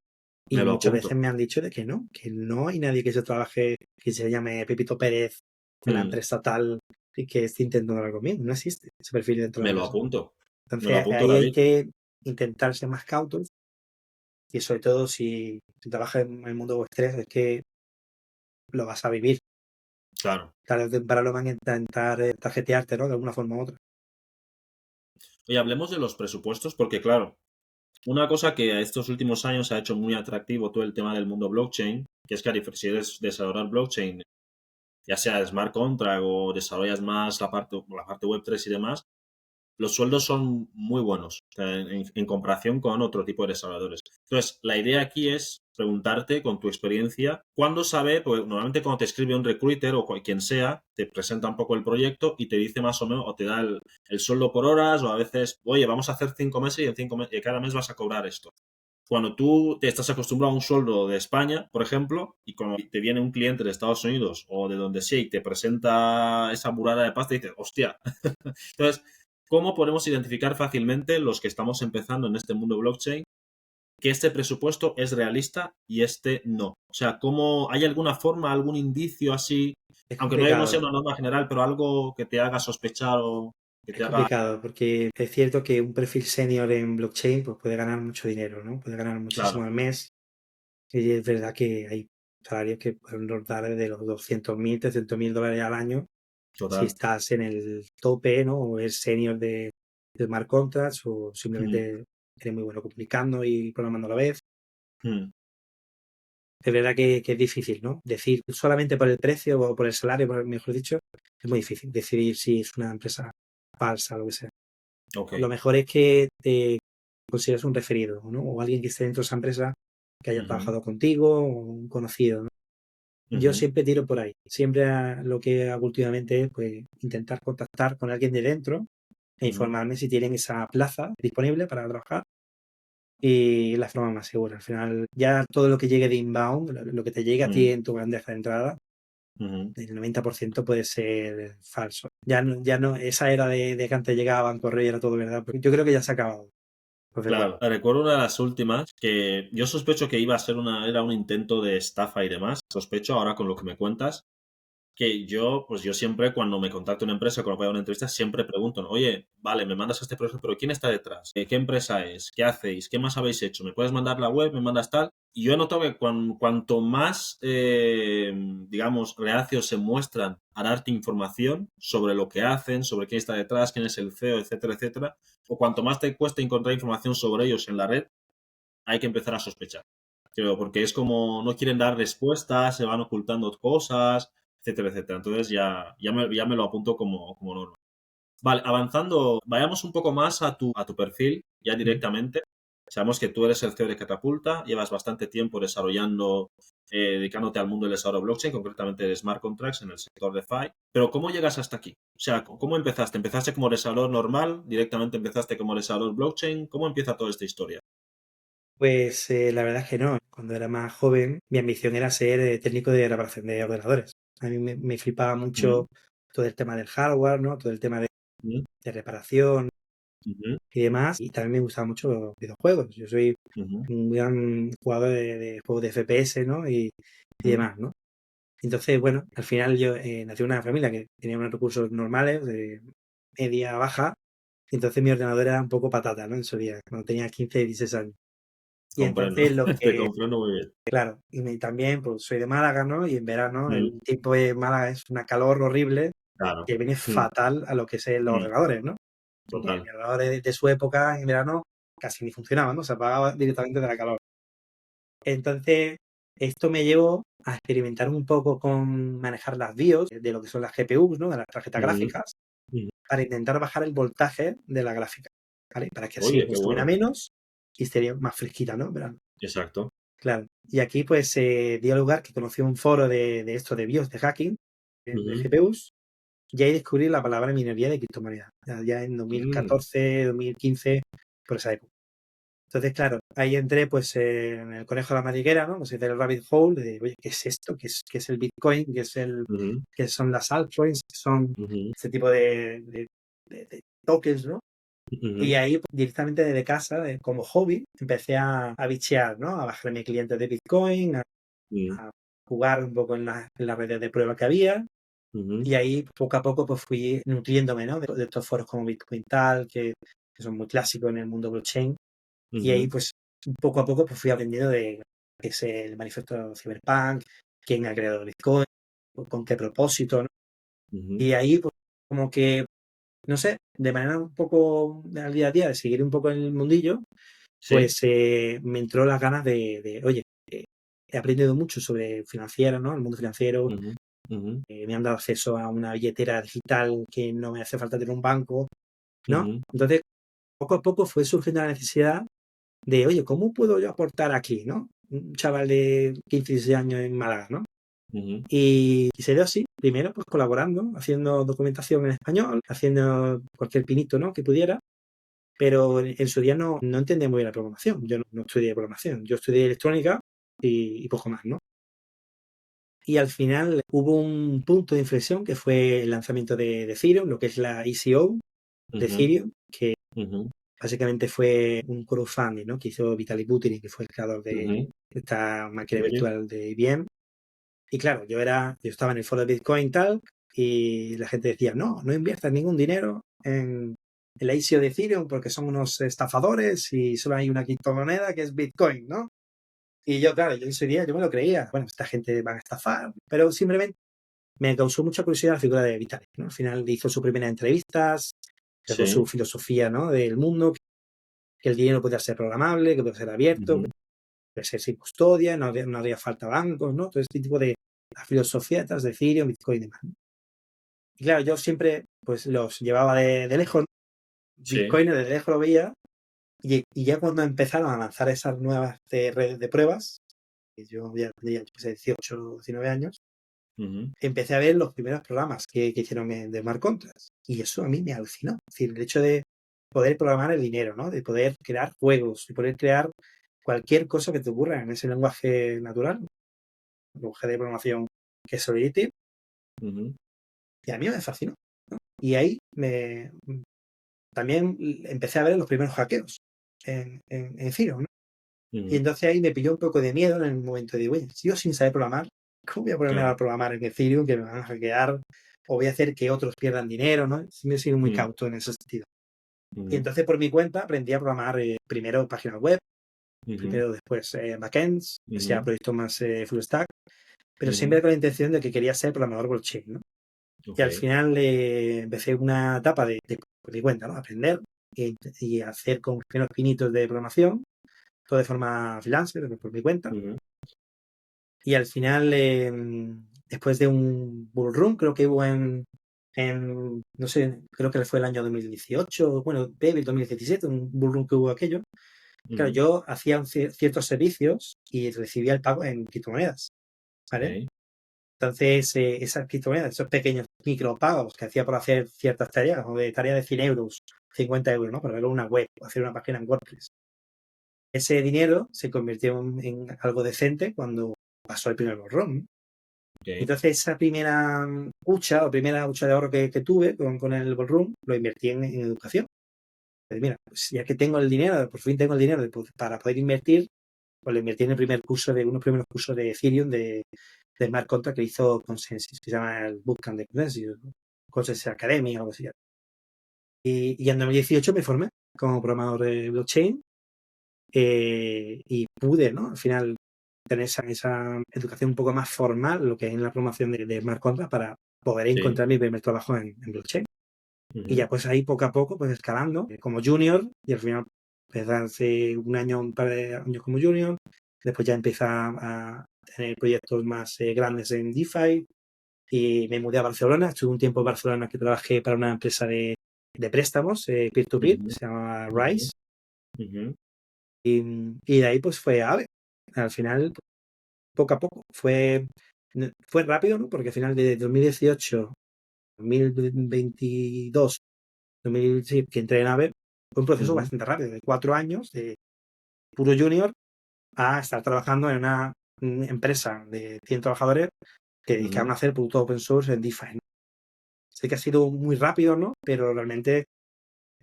Y Me lo muchas veces apunto. me han dicho de que no hay nadie que se trabaje, que se llame Pepito Pérez de la Mm, empresa tal y que esté intentando hablar conmigo. No existe ese perfil dentro de la me lo empresa. apunto. Me lo Entonces apunto, ahí hay David. que intentar ser más cautos y sobre todo si trabajas en el mundo web 3 es que lo vas a vivir. Claro. Tarde o temprano van a intentar tarjetearte, ¿no? De alguna forma u otra. Oye, hablemos de los presupuestos, porque claro, una cosa que a estos últimos años ha hecho muy atractivo todo el tema del mundo blockchain, que es que si eres desarrollador blockchain, ya sea smart contract o desarrollas más la parte Web3 y demás, los sueldos son muy buenos en comparación con otro tipo de desarrolladores. Entonces, la idea aquí es preguntarte con tu experiencia, ¿cuándo sabe? Pues normalmente cuando te escribe un recruiter o quien sea, te presenta un poco el proyecto y te dice más o menos, o te da el sueldo por horas, o a veces, oye, vamos a hacer 5 meses y en 5 meses, y cada mes vas a cobrar esto. Cuando tú te estás acostumbrado a un sueldo de España, por ejemplo, y cuando te viene un cliente de Estados Unidos o de donde sea y te presenta esa burrada de pasta, y dices, hostia. Entonces, ¿cómo podemos identificar fácilmente los que estamos empezando en este mundo blockchain que este presupuesto es realista y este no? O sea, ¿cómo hay alguna forma, algún indicio así, Es aunque no sea complicado. una norma general, pero algo que te haga sospechar o que Es te haga... complicado porque es cierto que un perfil senior en blockchain pues puede ganar mucho dinero, ¿no? Puede ganar muchísimo Claro, al mes. Y es verdad que hay salarios que pueden rondar de los 200.000, 300.000 dólares al año si total. estás en el tope, ¿no? O eres senior de smart contracts o Mm, simplemente eres muy bueno comunicando y programando a la vez. mm, Es verdad que es difícil, ¿no? Decir solamente por el precio o por el salario, mejor dicho, es muy difícil decidir si es una empresa falsa o lo que sea. ok. Lo mejor es que te consideres un referido, ¿no? O alguien que esté dentro de esa empresa que haya Ujú, trabajado contigo o un conocido, ¿no? Yo ujú, siempre tiro por ahí. Siempre lo que hago últimamente es pues, intentar contactar con alguien de dentro e ujú, informarme si tienen esa plaza disponible para trabajar y la forma más segura. Al final, ya todo lo que llegue de inbound, lo que te llegue a ti mm, en tu bandeja de entrada, ujú. el 90% puede ser falso. Ya no, esa era de que antes llegaban correo y era todo verdad, porque yo creo que ya se ha acabado. Entonces, bueno, Claro, recuerdo una de las últimas que yo sospecho que iba a ser era un intento de estafa y demás. Sospecho ahora con lo que me cuentas que pues yo siempre cuando me contacto una empresa, cuando voy a una entrevista, siempre pregunto, ¿no? Oye, vale, me mandas este proyecto, pero ¿quién está detrás? ¿Qué empresa es? ¿Qué hacéis? ¿Qué más habéis hecho? ¿Me puedes mandar la web? ¿Me mandas tal? Y yo he notado que cuanto más, digamos, reacios se muestran a darte información sobre lo que hacen, sobre quién está detrás, quién es el CEO, etcétera, etcétera, o cuanto más te cuesta encontrar información sobre ellos en la red, hay que empezar a sospechar. Creo, porque es como no quieren dar respuestas, se van ocultando cosas, etcétera, etcétera. Entonces ya me lo apunto como norma. Vale, avanzando, vayamos un poco más a tu perfil, ya directamente. Sabemos que tú eres el CEO de Catapulta, llevas bastante tiempo desarrollando, dedicándote al mundo del desarrollo blockchain, concretamente de smart contracts en el sector DeFi. Pero ¿cómo llegas hasta aquí? O sea, ¿cómo empezaste? ¿Empezaste como desarrollador normal? ¿Directamente empezaste como desarrollador blockchain? ¿Cómo empieza toda esta historia? pues la verdad es que no. Cuando era más joven, mi ambición era ser técnico de reparación de ordenadores. A mí me flipaba Mm, mucho todo el tema del hardware, ¿no? Todo el tema mm, de reparación ujú, y demás. Y también me gustaban mucho los videojuegos. Yo soy ujú, un gran jugador de juegos de FPS, ¿no? Y ujú. demás, ¿no? Entonces, bueno, al final yo nací en una familia que tenía unos recursos normales, de media baja, y entonces mi ordenador era un poco patata, ¿no? En su día, cuando tenía 15 y 16 años. Y Comprendo, entonces lo te que, comprendo muy bien. claro, también pues soy de Málaga, ¿no? Y en verano Mm, el tiempo de Málaga es una calor horrible claro. que viene Mm, fatal a lo que es los mm, ordenadores, ¿no? Porque total. mi ordenador de su época en verano casi ni funcionaba, ¿no? Se apagaba directamente de la calor. Entonces, esto me llevó a experimentar un poco con manejar las BIOS de lo que son las GPUs, ¿no? De las tarjetas Ujú, gráficas, ujú. para intentar bajar el voltaje de la gráfica, ¿vale? Para que así Oye, qué pues tuviera bueno. menos y estaría más fresquita, ¿no? Pero, Exacto. claro. Y aquí pues se dio lugar que conocí un foro de esto de BIOS, de hacking, de Ujú. GPUs, y ahí descubrí la palabra minería de criptomonedas, ya en Mm, 2014, 2015, por esa época. Entonces, claro, ahí entré pues en el conejo de la madriguera, ¿no? Pues del rabbit hole de, oye, ¿qué es esto? ¿Qué es el Bitcoin? ujú, ¿Qué son las altcoins? ¿Qué son ujú, este tipo de tokens, ¿no? Y ujú, ahí pues, directamente desde casa, como hobby, empecé a bichear, ¿no? A bajarme clientes de Bitcoin, mm, a jugar un poco en las redes de prueba que había. ujú, Y ahí poco a poco pues fui nutriéndome, ¿no? De estos foros como Bitcoin Tal, que son muy clásicos en el mundo blockchain. Y ahí ujú, pues poco a poco pues fui aprendiendo de qué es el manifiesto Cyberpunk, quién ha creado Bitcoin, con qué propósito, ¿no? ujú. Y ahí pues como que, no sé, de manera un poco al día a día, de seguir un poco en el mundillo, Sí. pues me entró las ganas oye, eh, he aprendido mucho sobre financiero, ¿no? El mundo financiero, Ujú, ujú, me han dado acceso a una billetera digital que no me hace falta tener un banco, ¿no? ujú, Entonces, poco a poco fue surgiendo la necesidad de, oye, ¿cómo puedo yo aportar aquí, no? Un chaval de 15, 16 años en Málaga, ¿no? ujú, Y se dio así, primero pues colaborando, haciendo documentación en español, haciendo cualquier pinito, ¿no? Que pudiera, pero en su día no entendía muy bien la programación. Yo no estudié programación, yo estudié electrónica y poco más, ¿no? Y al final hubo un punto de inflexión que fue el lanzamiento de Ethereum, lo que es la ECO de ujú, Ethereum, que ujú, básicamente fue un crowdfunding, ¿no? Que hizo Vitaly Buterin, que fue el creador de ujú. esta máquina Oye, virtual de IBM. Y claro, yo estaba en el foro de Bitcoin y tal, y la gente decía, no inviertas ningún dinero en la ICO de Ethereum porque son unos estafadores y solo hay una criptomoneda que es Bitcoin, ¿no? Y yo, claro, yo en ese día yo me lo creía, bueno, esta gente van a estafar, pero simplemente me causó mucha curiosidad la figura de Vitalik, ¿no? Al final hizo sus primeras entrevistas, dejó su sí. filosofía, ¿no? Del mundo, que el dinero puede ser programable, que puede ser abierto, que Ujú, puede ser sin custodia, no haría falta bancos, ¿no? Todo este tipo de la filosofía detrás de Ethereum, Bitcoin y demás. Y claro, yo siempre pues los llevaba de lejos, sí. Bitcoin desde lejos lo veía, y ya cuando empezaron a lanzar esas nuevas redes de pruebas, que yo ya tenía, yo qué sé, 18 o 19 años, Ujú, empecé a ver los primeros programas que hicieron de Smart Contracts. Y eso a mí me alucinó. Es decir, el hecho de poder programar el dinero, ¿no? De poder crear juegos, de poder crear cualquier cosa que te ocurra en ese lenguaje natural, lenguaje de programación que es Solidity, ujú, y a mí me fascinó. Y ahí también empecé a ver los primeros hackeos en Ethereum, ¿no? Y ujú, entonces ahí me pilló un poco de miedo en el momento de, oye, si yo sin saber programar, ¿cómo voy a ponerme claro. a programar en Ethereum que me van a hackear o voy a hacer que otros pierdan dinero, ¿no? Sí me he sido muy Mm, cauto en ese sentido. Y ujú, entonces por mi cuenta aprendí a programar primero páginas web, ujú, primero después backends, ya ujú, proyectos más full stack, pero ujú. siempre con la intención de que quería ser programador blockchain, ¿no? Y Ok. al final empecé una etapa por mi cuenta, ¿no? Aprender y hacer con pequeños pinitos de programación, todo de forma freelancer, por mi cuenta. Ujú, Y al final, después de un bull run, creo que hubo no sé, creo que fue el año 2018, bueno, baby 2017, un bull run que hubo aquello. Claro, ujú. yo hacía ciertos servicios y recibía el pago en criptomonedas, ¿vale? Ok. Entonces, esas criptomonedas, esos pequeños micropagos que hacía por hacer ciertas tareas, o de tarea de 100 euros, 50 euros, ¿no? Para ver una web o hacer una página en WordPress. Ese dinero se convirtió en algo decente cuando pasó el primer bull run. Ok. Entonces, esa primera hucha o primera hucha de ahorro que tuve con el Ballroom, lo invertí en educación. Pues mira, pues ya que tengo el dinero, por fin tengo el dinero para poder invertir, pues lo invertí en el primer curso unos primeros cursos de Ethereum de Smart Contract que hizo Consensus, que se llama el Bootcamp de Consensus, ¿no? Consensus Academy o algo así. Y en 2018 me formé como programador de blockchain y pude, ¿no? Al final tener esa educación un poco más formal, lo que es en la programación de Smart Contract, para poder Sí. encontrar mi primer trabajo en blockchain. Y Ujú, ya pues ahí poco a poco, pues escalando como junior, y al final pues hace un año, un par de años como junior, después ya empieza a tener proyectos más grandes en DeFi y me mudé a Barcelona. Estuve un tiempo en Barcelona que trabajé para una empresa de préstamos peer-to-peer, Ujú, se llama ujú, Rise. ujú, Y de ahí pues fue Aave. Al final, poco a poco, fue rápido, ¿no? Porque al final de 2018, 2022, 2000, sí, que entré en Aave, fue un proceso ujú, bastante rápido, de 4 años de puro junior a estar trabajando en una empresa de 100 trabajadores que dedicaban ujú. a hacer productos open source en DeFi, ¿no? Sé que ha sido muy rápido, ¿no? Pero realmente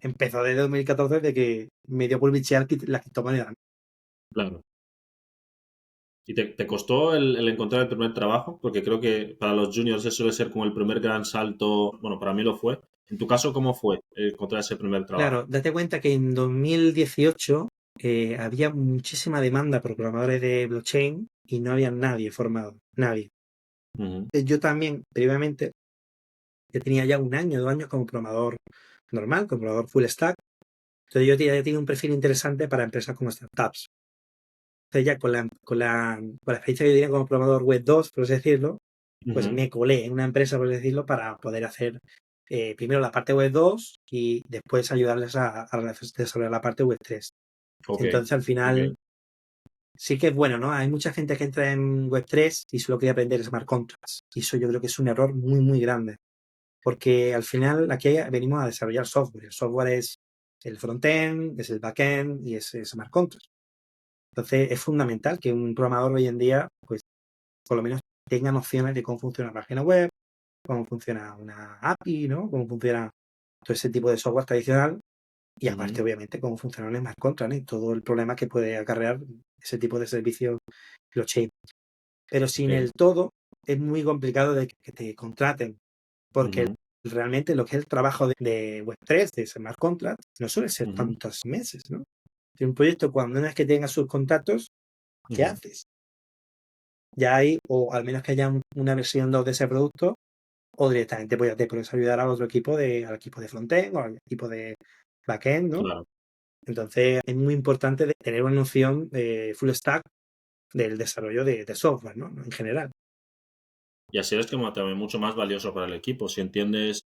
empezó desde 2014 de que me dio por bichear la criptomoneda, ¿no? Claro. ¿Y te costó el encontrar el primer trabajo? Porque creo que para los juniors eso suele ser como el primer gran salto. Bueno, para mí lo fue. En tu caso, ¿cómo fue encontrar ese primer trabajo? Claro, date cuenta que en 2018 había muchísima demanda por programadores de blockchain y no había nadie formado, nadie. Ujú, Yo también, previamente, ya tenía ya 1 año, 2 años como programador normal, como programador full stack. Entonces yo ya tenía un perfil interesante para empresas como startups. Entonces ya con la experiencia que yo tenía como programador web 2, por así decirlo, pues ujú. me colé en una empresa, por así decirlo, para poder hacer primero la parte web 2 y después ayudarles a desarrollar la parte web 3. Ok, Entonces al ok. final sí que es bueno, ¿no? Hay mucha gente que entra en web 3 y solo quiere aprender smart contracts. Y eso yo creo que es un error muy, muy grande. Porque al final aquí venimos a desarrollar software. El software es el frontend, es el backend y es smart contracts. Entonces es fundamental que un programador hoy en día, pues por lo menos tenga nociones de cómo funciona una página web, cómo funciona una API, ¿no? Cómo funciona todo ese tipo de software tradicional y aparte, Ujú, obviamente, cómo funciona un smart contract, ¿no? Y todo el problema que puede acarrear ese tipo de servicio blockchain. Pero sin ok. el todo es muy complicado de que te contraten porque Ujú, realmente lo que es el trabajo de Web3, de smart contract, no suele ser ujú, tantos meses, ¿no? De un proyecto, cuando una vez que tengas sus contactos, ¿qué ujú. haces? Ya hay, o al menos que haya una versión 2 de ese producto, o directamente pues ya te puedes ayudar al otro equipo al equipo de frontend o al equipo de backend, ¿no? Claro. Entonces es muy importante tener una noción full stack del desarrollo de software, ¿no? En general. Y así eres como también mucho más valioso para el equipo. Si entiendes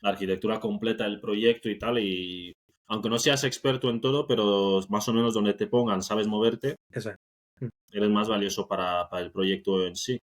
la arquitectura completa del proyecto y tal, y aunque no seas experto en todo, pero más o menos donde te pongan sabes moverte, Eso es. Mm. eres más valioso para el proyecto en sí.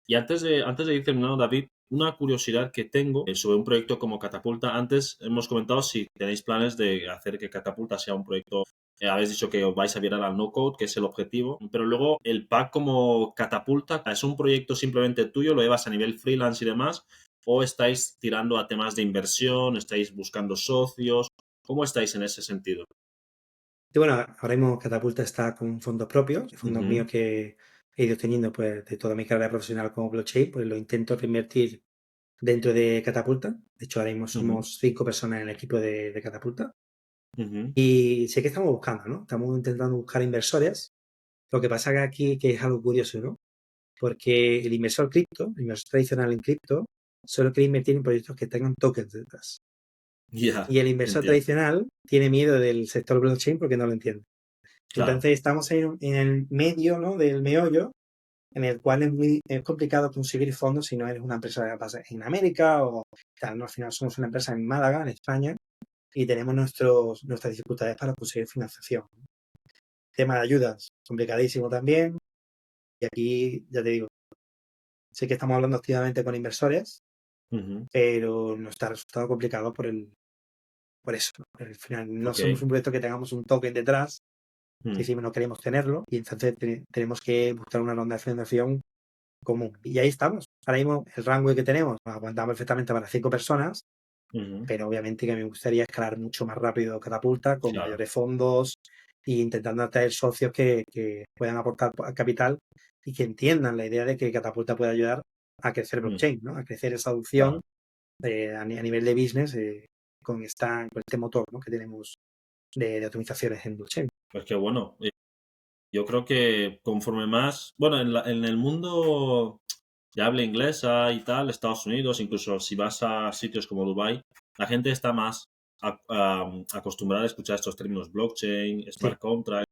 Y antes de ir terminando, David, una curiosidad que tengo sobre un proyecto como Catapulta. Antes hemos comentado si tenéis planes de hacer que Catapulta sea un proyecto. Habéis dicho que os vais a virar al no-code, que es el objetivo. Pero luego el pack como Catapulta, ¿es un proyecto simplemente tuyo? ¿Lo llevas a nivel freelance y demás? ¿O estáis tirando a temas de inversión? ¿Estáis buscando socios? ¿Cómo estáis en ese sentido? Y bueno, ahora mismo Catapulta está con fondos propios, fondos míos Ujú, que he ido teniendo pues de toda mi carrera profesional como blockchain, pues lo intento reinvertir dentro de Catapulta. De hecho, ahora mismo ujú, somos 5 personas en el equipo de Catapulta. ujú. Y sé que estamos buscando, ¿no? Estamos intentando buscar inversores. Lo que pasa que aquí que es algo curioso, ¿no? Porque el inversor cripto, el inversor tradicional en cripto, solo quiere invertir en proyectos que tengan tokens detrás. Ya, Y el inversor entiendo. tradicional tiene miedo del sector blockchain porque no lo entiende. Claro. Entonces estamos en el medio, ¿no? Del meollo, en el cual es complicado conseguir fondos si no eres una empresa basada en América o tal, ¿no? Al final somos una empresa en Málaga, en España, y tenemos nuestras dificultades para conseguir financiación. Tema de ayudas, complicadísimo también. Y aquí, ya te digo, sé que estamos hablando activamente con inversores, Ujú, pero nos está resultando complicado por eso, ¿no? Al final no ok. somos un proyecto que tengamos un token detrás, que Mm, si no queremos tenerlo, y entonces tenemos que buscar una ronda de financiación común. Y ahí estamos. Ahora mismo el rango que tenemos aguantamos perfectamente para 5 personas, ujú, pero obviamente que me gustaría escalar mucho más rápido Catapulta, con claro. mayores fondos e intentando atraer socios que puedan aportar capital y que entiendan la idea de que Catapulta puede ayudar a crecer Mm, blockchain, ¿no? A crecer esa adopción claro. a nivel de business con este motor, ¿no? Que tenemos de optimizaciones en blockchain. Pues qué bueno. Yo creo que conforme más, bueno, en el mundo de habla inglesa y tal, Estados Unidos, incluso si vas a sitios como Dubai, la gente está más acostumbrada a escuchar estos términos blockchain, Sí, smart contract.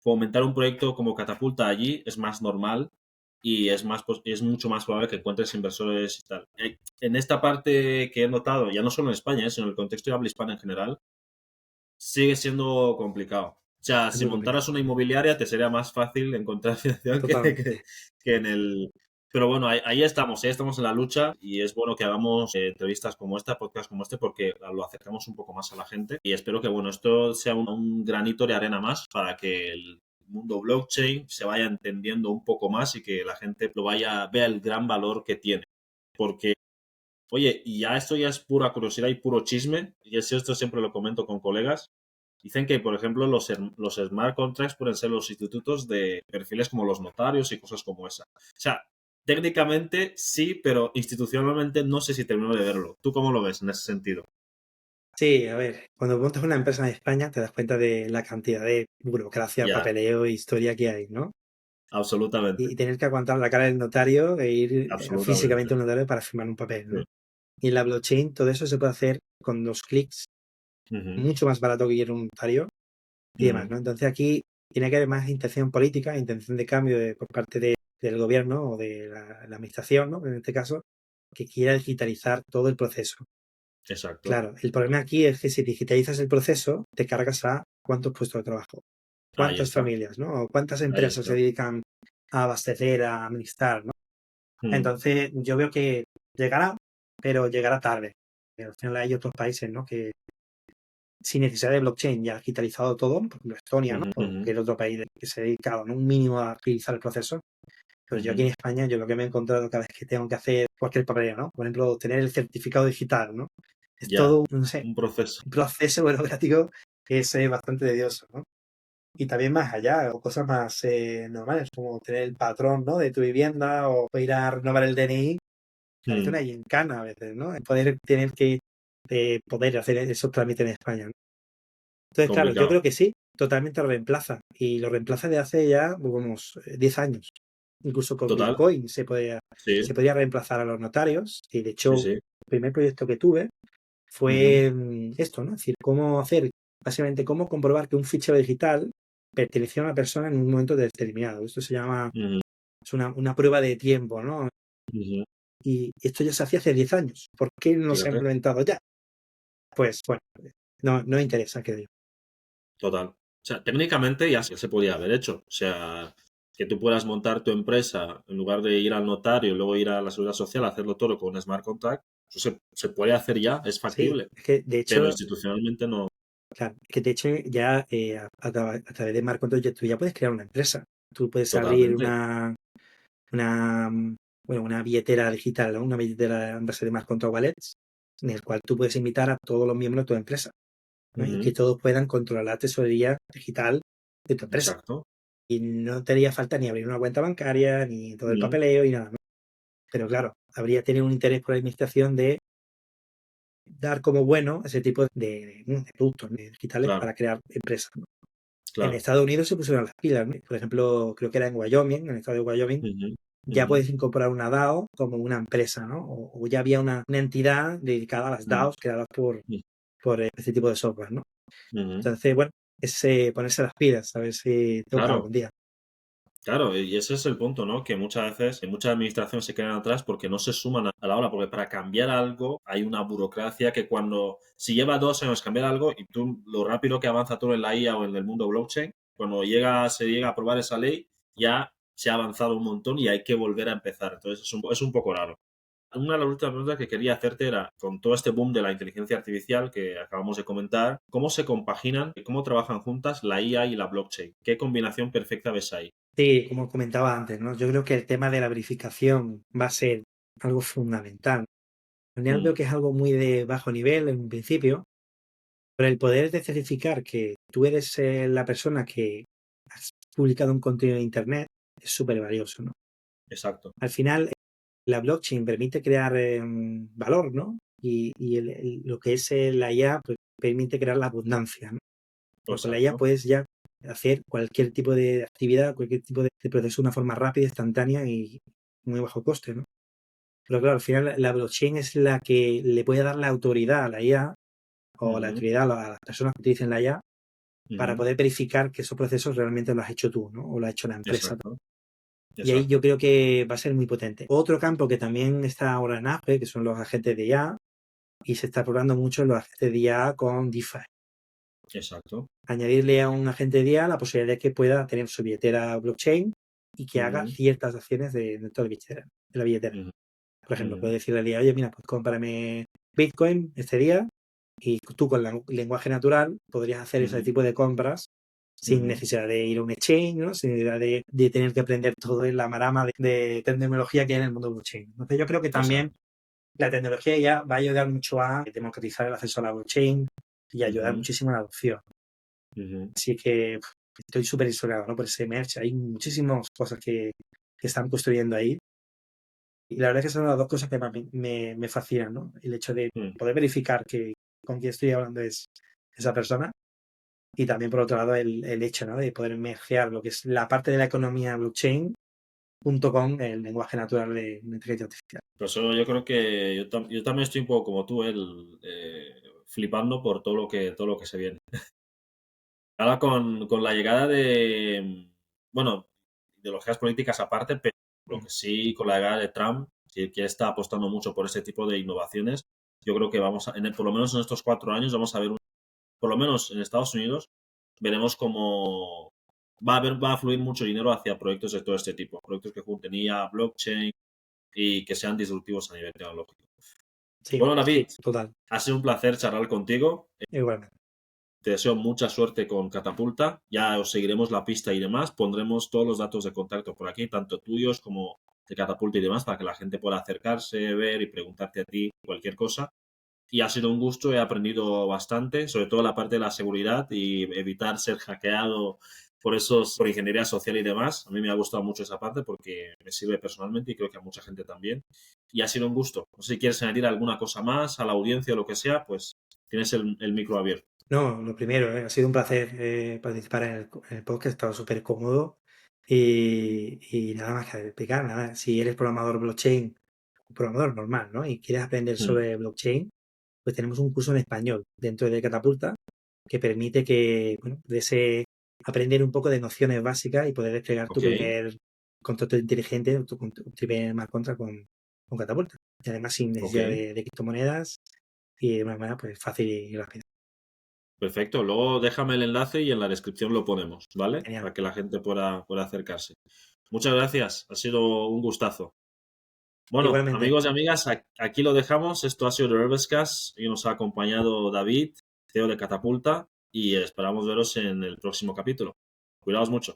fomentar un proyecto como Catapulta allí es más normal y es mucho más probable que encuentres inversores y tal. En esta parte que he notado, ya no solo en España, sino en el contexto de habla hispana en general, sigue siendo complicado. O sea, Es si muy complicado. montaras una inmobiliaria te sería más fácil encontrar financiación Totalmente. que en el... Pero bueno, ahí estamos en la lucha y es bueno que hagamos entrevistas como esta, podcast como este, porque lo acercamos un poco más a la gente y espero que, bueno, esto sea un granito de arena más para que el mundo blockchain se vaya entendiendo un poco más y que la gente vea el gran valor que tiene. Porque, oye, y ya esto ya es pura curiosidad y puro chisme, y esto siempre lo comento con colegas. Dicen que, por ejemplo, los smart contracts pueden ser los sustitutos de perfiles como los notarios y cosas como esa. O sea, técnicamente sí, pero institucionalmente no sé si termino de verlo. ¿Tú cómo lo ves en ese sentido? Sí, a ver, cuando montas una empresa en España te das cuenta de la cantidad de burocracia, Ya, papeleo e historia que hay, ¿no? absolutamente, Y tener que aguantar la cara del notario e ir absolutamente. físicamente a un notario para firmar un papel, ¿no? Sí. Y en la blockchain todo eso se puede hacer con 2 clics, Ujú, mucho más barato que ir a un notario y demás, ujú, ¿no? Entonces aquí tiene que haber más intención política, intención de cambio por parte del gobierno o de la administración, ¿no? En este caso, que quiera digitalizar todo el proceso. exacto. Claro, el problema aquí es que si digitalizas el proceso, te cargas a cuántos puestos de trabajo, Ahí cuántas está, familias, ¿no? O cuántas ahí empresas se está. dedican a abastecer, a administrar, ¿no? Mm, Entonces, yo veo que llegará, pero llegará tarde. Al final hay otros países, ¿no? Que sin necesidad de blockchain ya ha digitalizado todo, por ejemplo Estonia, ¿no? ujú, O ujú, cualquier otro país que se ha dedicado, ¿no? Un mínimo a agilizar el proceso. Pero yo aquí ujú. en España, yo lo que me he encontrado cada vez que tengo que hacer cualquier papeleo, ¿no? Por ejemplo, tener el certificado digital, ¿no? Es Ya, todo, no sé, un proceso. un proceso burocrático que es bastante tedioso, ¿no? Y también más allá, o cosas más normales, como tener el patrón, ¿no? De tu vivienda o ir a renovar el DNI. Parece Mm, una gincana a veces, ¿no? El poder tener que poder hacer esos trámites en España, ¿no? Entonces, claro, yo complicado. creo que sí, totalmente lo reemplaza. Y lo reemplaza de hace ya unos 10 años. Incluso con Total. Bitcoin Sí, se podía reemplazar a los notarios. Y de sí, hecho, sí. el primer proyecto que tuve Ujú, fue esto, ¿no? Es decir, cómo hacer, básicamente, cómo comprobar que un fichero digital pertenecía a una persona en un momento determinado. Esto se llama, ujú, es una prueba de tiempo, ¿no? ujú. Y esto ya se hacía hace 10 años. ¿Por qué no se ha Fíjate. implementado ya? Pues bueno, no interesa, que digo. Total. O sea, técnicamente ya se podía haber hecho. O sea, que tú puedas montar tu empresa en lugar de ir al notario y luego ir a la seguridad social a hacerlo todo con un smart contract. Eso se puede hacer ya, es Sí, factible. es que de Pero hecho, institucionalmente no. claro, que de hecho ya a través de Marco Antonio tú ya puedes crear una empresa. Tú puedes abrir Totalmente. una, bueno, una billetera digital, ¿no? Una billetera en base de Marco Antonio Wallets, en el cual tú puedes invitar a todos los miembros de tu empresa, ¿no? Y que Ujú, todos puedan controlar la tesorería digital de tu empresa. exacto. Y no te haría falta ni abrir una cuenta bancaria, ni todo el Ujú, papeleo y nada, ¿no? Pero claro, habría tenido un interés por la administración de dar como bueno ese tipo de productos, ¿no? Digitales claro, para crear empresas, ¿no? En claro. Estados Unidos se pusieron las pilas, ¿no? Por ejemplo, creo que era en Wyoming, en el estado de Wyoming, Ujú, ya ujú, puedes incorporar una DAO como una empresa, ¿no? O ya había una entidad dedicada a las ujú, DAOs creadas por este tipo de software, ¿no? ujú. Entonces, bueno, es ponerse las pilas, a ver si toca Claro. algún día. Claro, y ese es el punto, ¿no? Que muchas veces muchas administraciones se quedan atrás porque no se suman a la ola, porque para cambiar algo hay una burocracia que si lleva 2 años cambiar algo y tú lo rápido que avanza todo en la IA o en el mundo blockchain, cuando se llega a aprobar esa ley, ya se ha avanzado un montón y hay que volver a empezar. Entonces es un poco raro. Una de las últimas preguntas que quería hacerte era, con todo este boom de la inteligencia artificial que acabamos de comentar, ¿cómo se compaginan, cómo trabajan juntas la IA y la blockchain? ¿Qué combinación perfecta ves ahí? Sí, como comentaba antes, ¿no? Yo creo que el tema de la verificación va a ser algo fundamental. Al final veo Mm, que es algo muy de bajo nivel en un principio, pero el poder de certificar que tú eres la persona que has publicado un contenido en Internet es súper valioso, ¿no? exacto, Al final, la blockchain permite crear valor, ¿no? Y lo que es la IA pues, permite crear la abundancia, ¿no? Porque con la IA exacto. puedes ya hacer cualquier tipo de actividad, cualquier tipo de proceso de una forma rápida, instantánea y muy bajo coste, ¿no? Pero claro, al final la blockchain es la que le puede dar la autoridad a la IA o la Ujú, autoridad a las personas que utilicen la IA para poder verificar que esos procesos realmente los has hecho tú, ¿no? O lo ha hecho la empresa. Exacto. Y ahí yo Exacto. creo que va a ser muy potente. Otro campo que también está ahora en APE, que son los agentes de IA, y se está probando mucho los agentes de IA con DeFi. Exacto. Añadirle a un agente de IA la posibilidad de que pueda tener su billetera blockchain y que haga Ujú, ciertas acciones dentro de la billetera. ujú, Por ejemplo, ujú, puedo decirle al IA, oye, mira, pues cómprame Bitcoin este día y tú con lenguaje natural podrías hacer ese ujú, tipo de compras sin ujú. necesidad de ir a un exchange, ¿no? Sin necesidad de tener que aprender todo la marama de tecnología que hay en el mundo blockchain. Entonces yo creo que también Exacto. la tecnología ya va a ayudar mucho a democratizar el acceso a la blockchain y ayudar Ujú, muchísimo a la adopción. ujú, Así que estoy súper ilusionado, ¿no? Por ese merch. Hay muchísimas cosas que están construyendo ahí. Y la verdad es que son las dos cosas que más me fascinan, ¿no? El hecho de mm. poder verificar que con quien estoy hablando es esa persona. Y también, por otro lado, el hecho, ¿no? De poder mergear lo que es la parte de la economía blockchain junto con el lenguaje natural de la inteligencia artificial. Por eso yo creo que yo también estoy un poco como tú, flipando por todo lo que se viene. Ahora con la llegada de, bueno, ideologías políticas aparte, pero lo Mm. que sí, con la llegada de Trump, que está apostando mucho por ese tipo de innovaciones, yo creo que por lo menos en estos 4 años, vamos a ver, por lo menos en Estados Unidos, veremos cómo va a fluir mucho dinero hacia proyectos de todo este tipo, proyectos que junten IA, blockchain y que sean disruptivos a nivel tecnológico. Sí, Bueno, David, sí, total. ha sido un placer charlar contigo. Igualmente. Te deseo mucha suerte con Catapulta. Ya os seguiremos la pista y demás. Pondremos todos los datos de contacto por aquí, tanto tuyos como de Catapulta y demás, para que la gente pueda acercarse, ver y preguntarte a ti cualquier cosa. Y ha sido un gusto, he aprendido bastante, sobre todo la parte de la seguridad y evitar ser hackeado por ingeniería social y demás. A mí me ha gustado mucho esa parte porque me sirve personalmente y creo que a mucha gente también. Y ha sido un gusto. No sé si quieres añadir alguna cosa más a la audiencia o lo que sea, pues tienes el micro abierto. No, lo primero, ha sido un placer participar en el podcast, he estado súper cómodo y nada más que explicar, nada, si eres programador blockchain, un programador normal, ¿no? Y quieres aprender Mm, sobre blockchain, pues tenemos un curso en español dentro de Catapulta que permite que, bueno, aprender un poco de nociones básicas y poder desplegar tu ok, primer contrato inteligente, tu primer más contra con Catapulta. Y además sin ok. necesidad de criptomonedas y de una manera pues fácil y rápida. Perfecto. Luego déjame el enlace y en la descripción lo ponemos, ¿vale? Genial. Para que la gente pueda acercarse. Muchas gracias. Ha sido un gustazo. Bueno, Igualmente. amigos y amigas, aquí lo dejamos. Esto ha sido The Rebelscast y nos ha acompañado David, CEO de Catapulta, y esperamos veros en el próximo capítulo. Cuidaos mucho.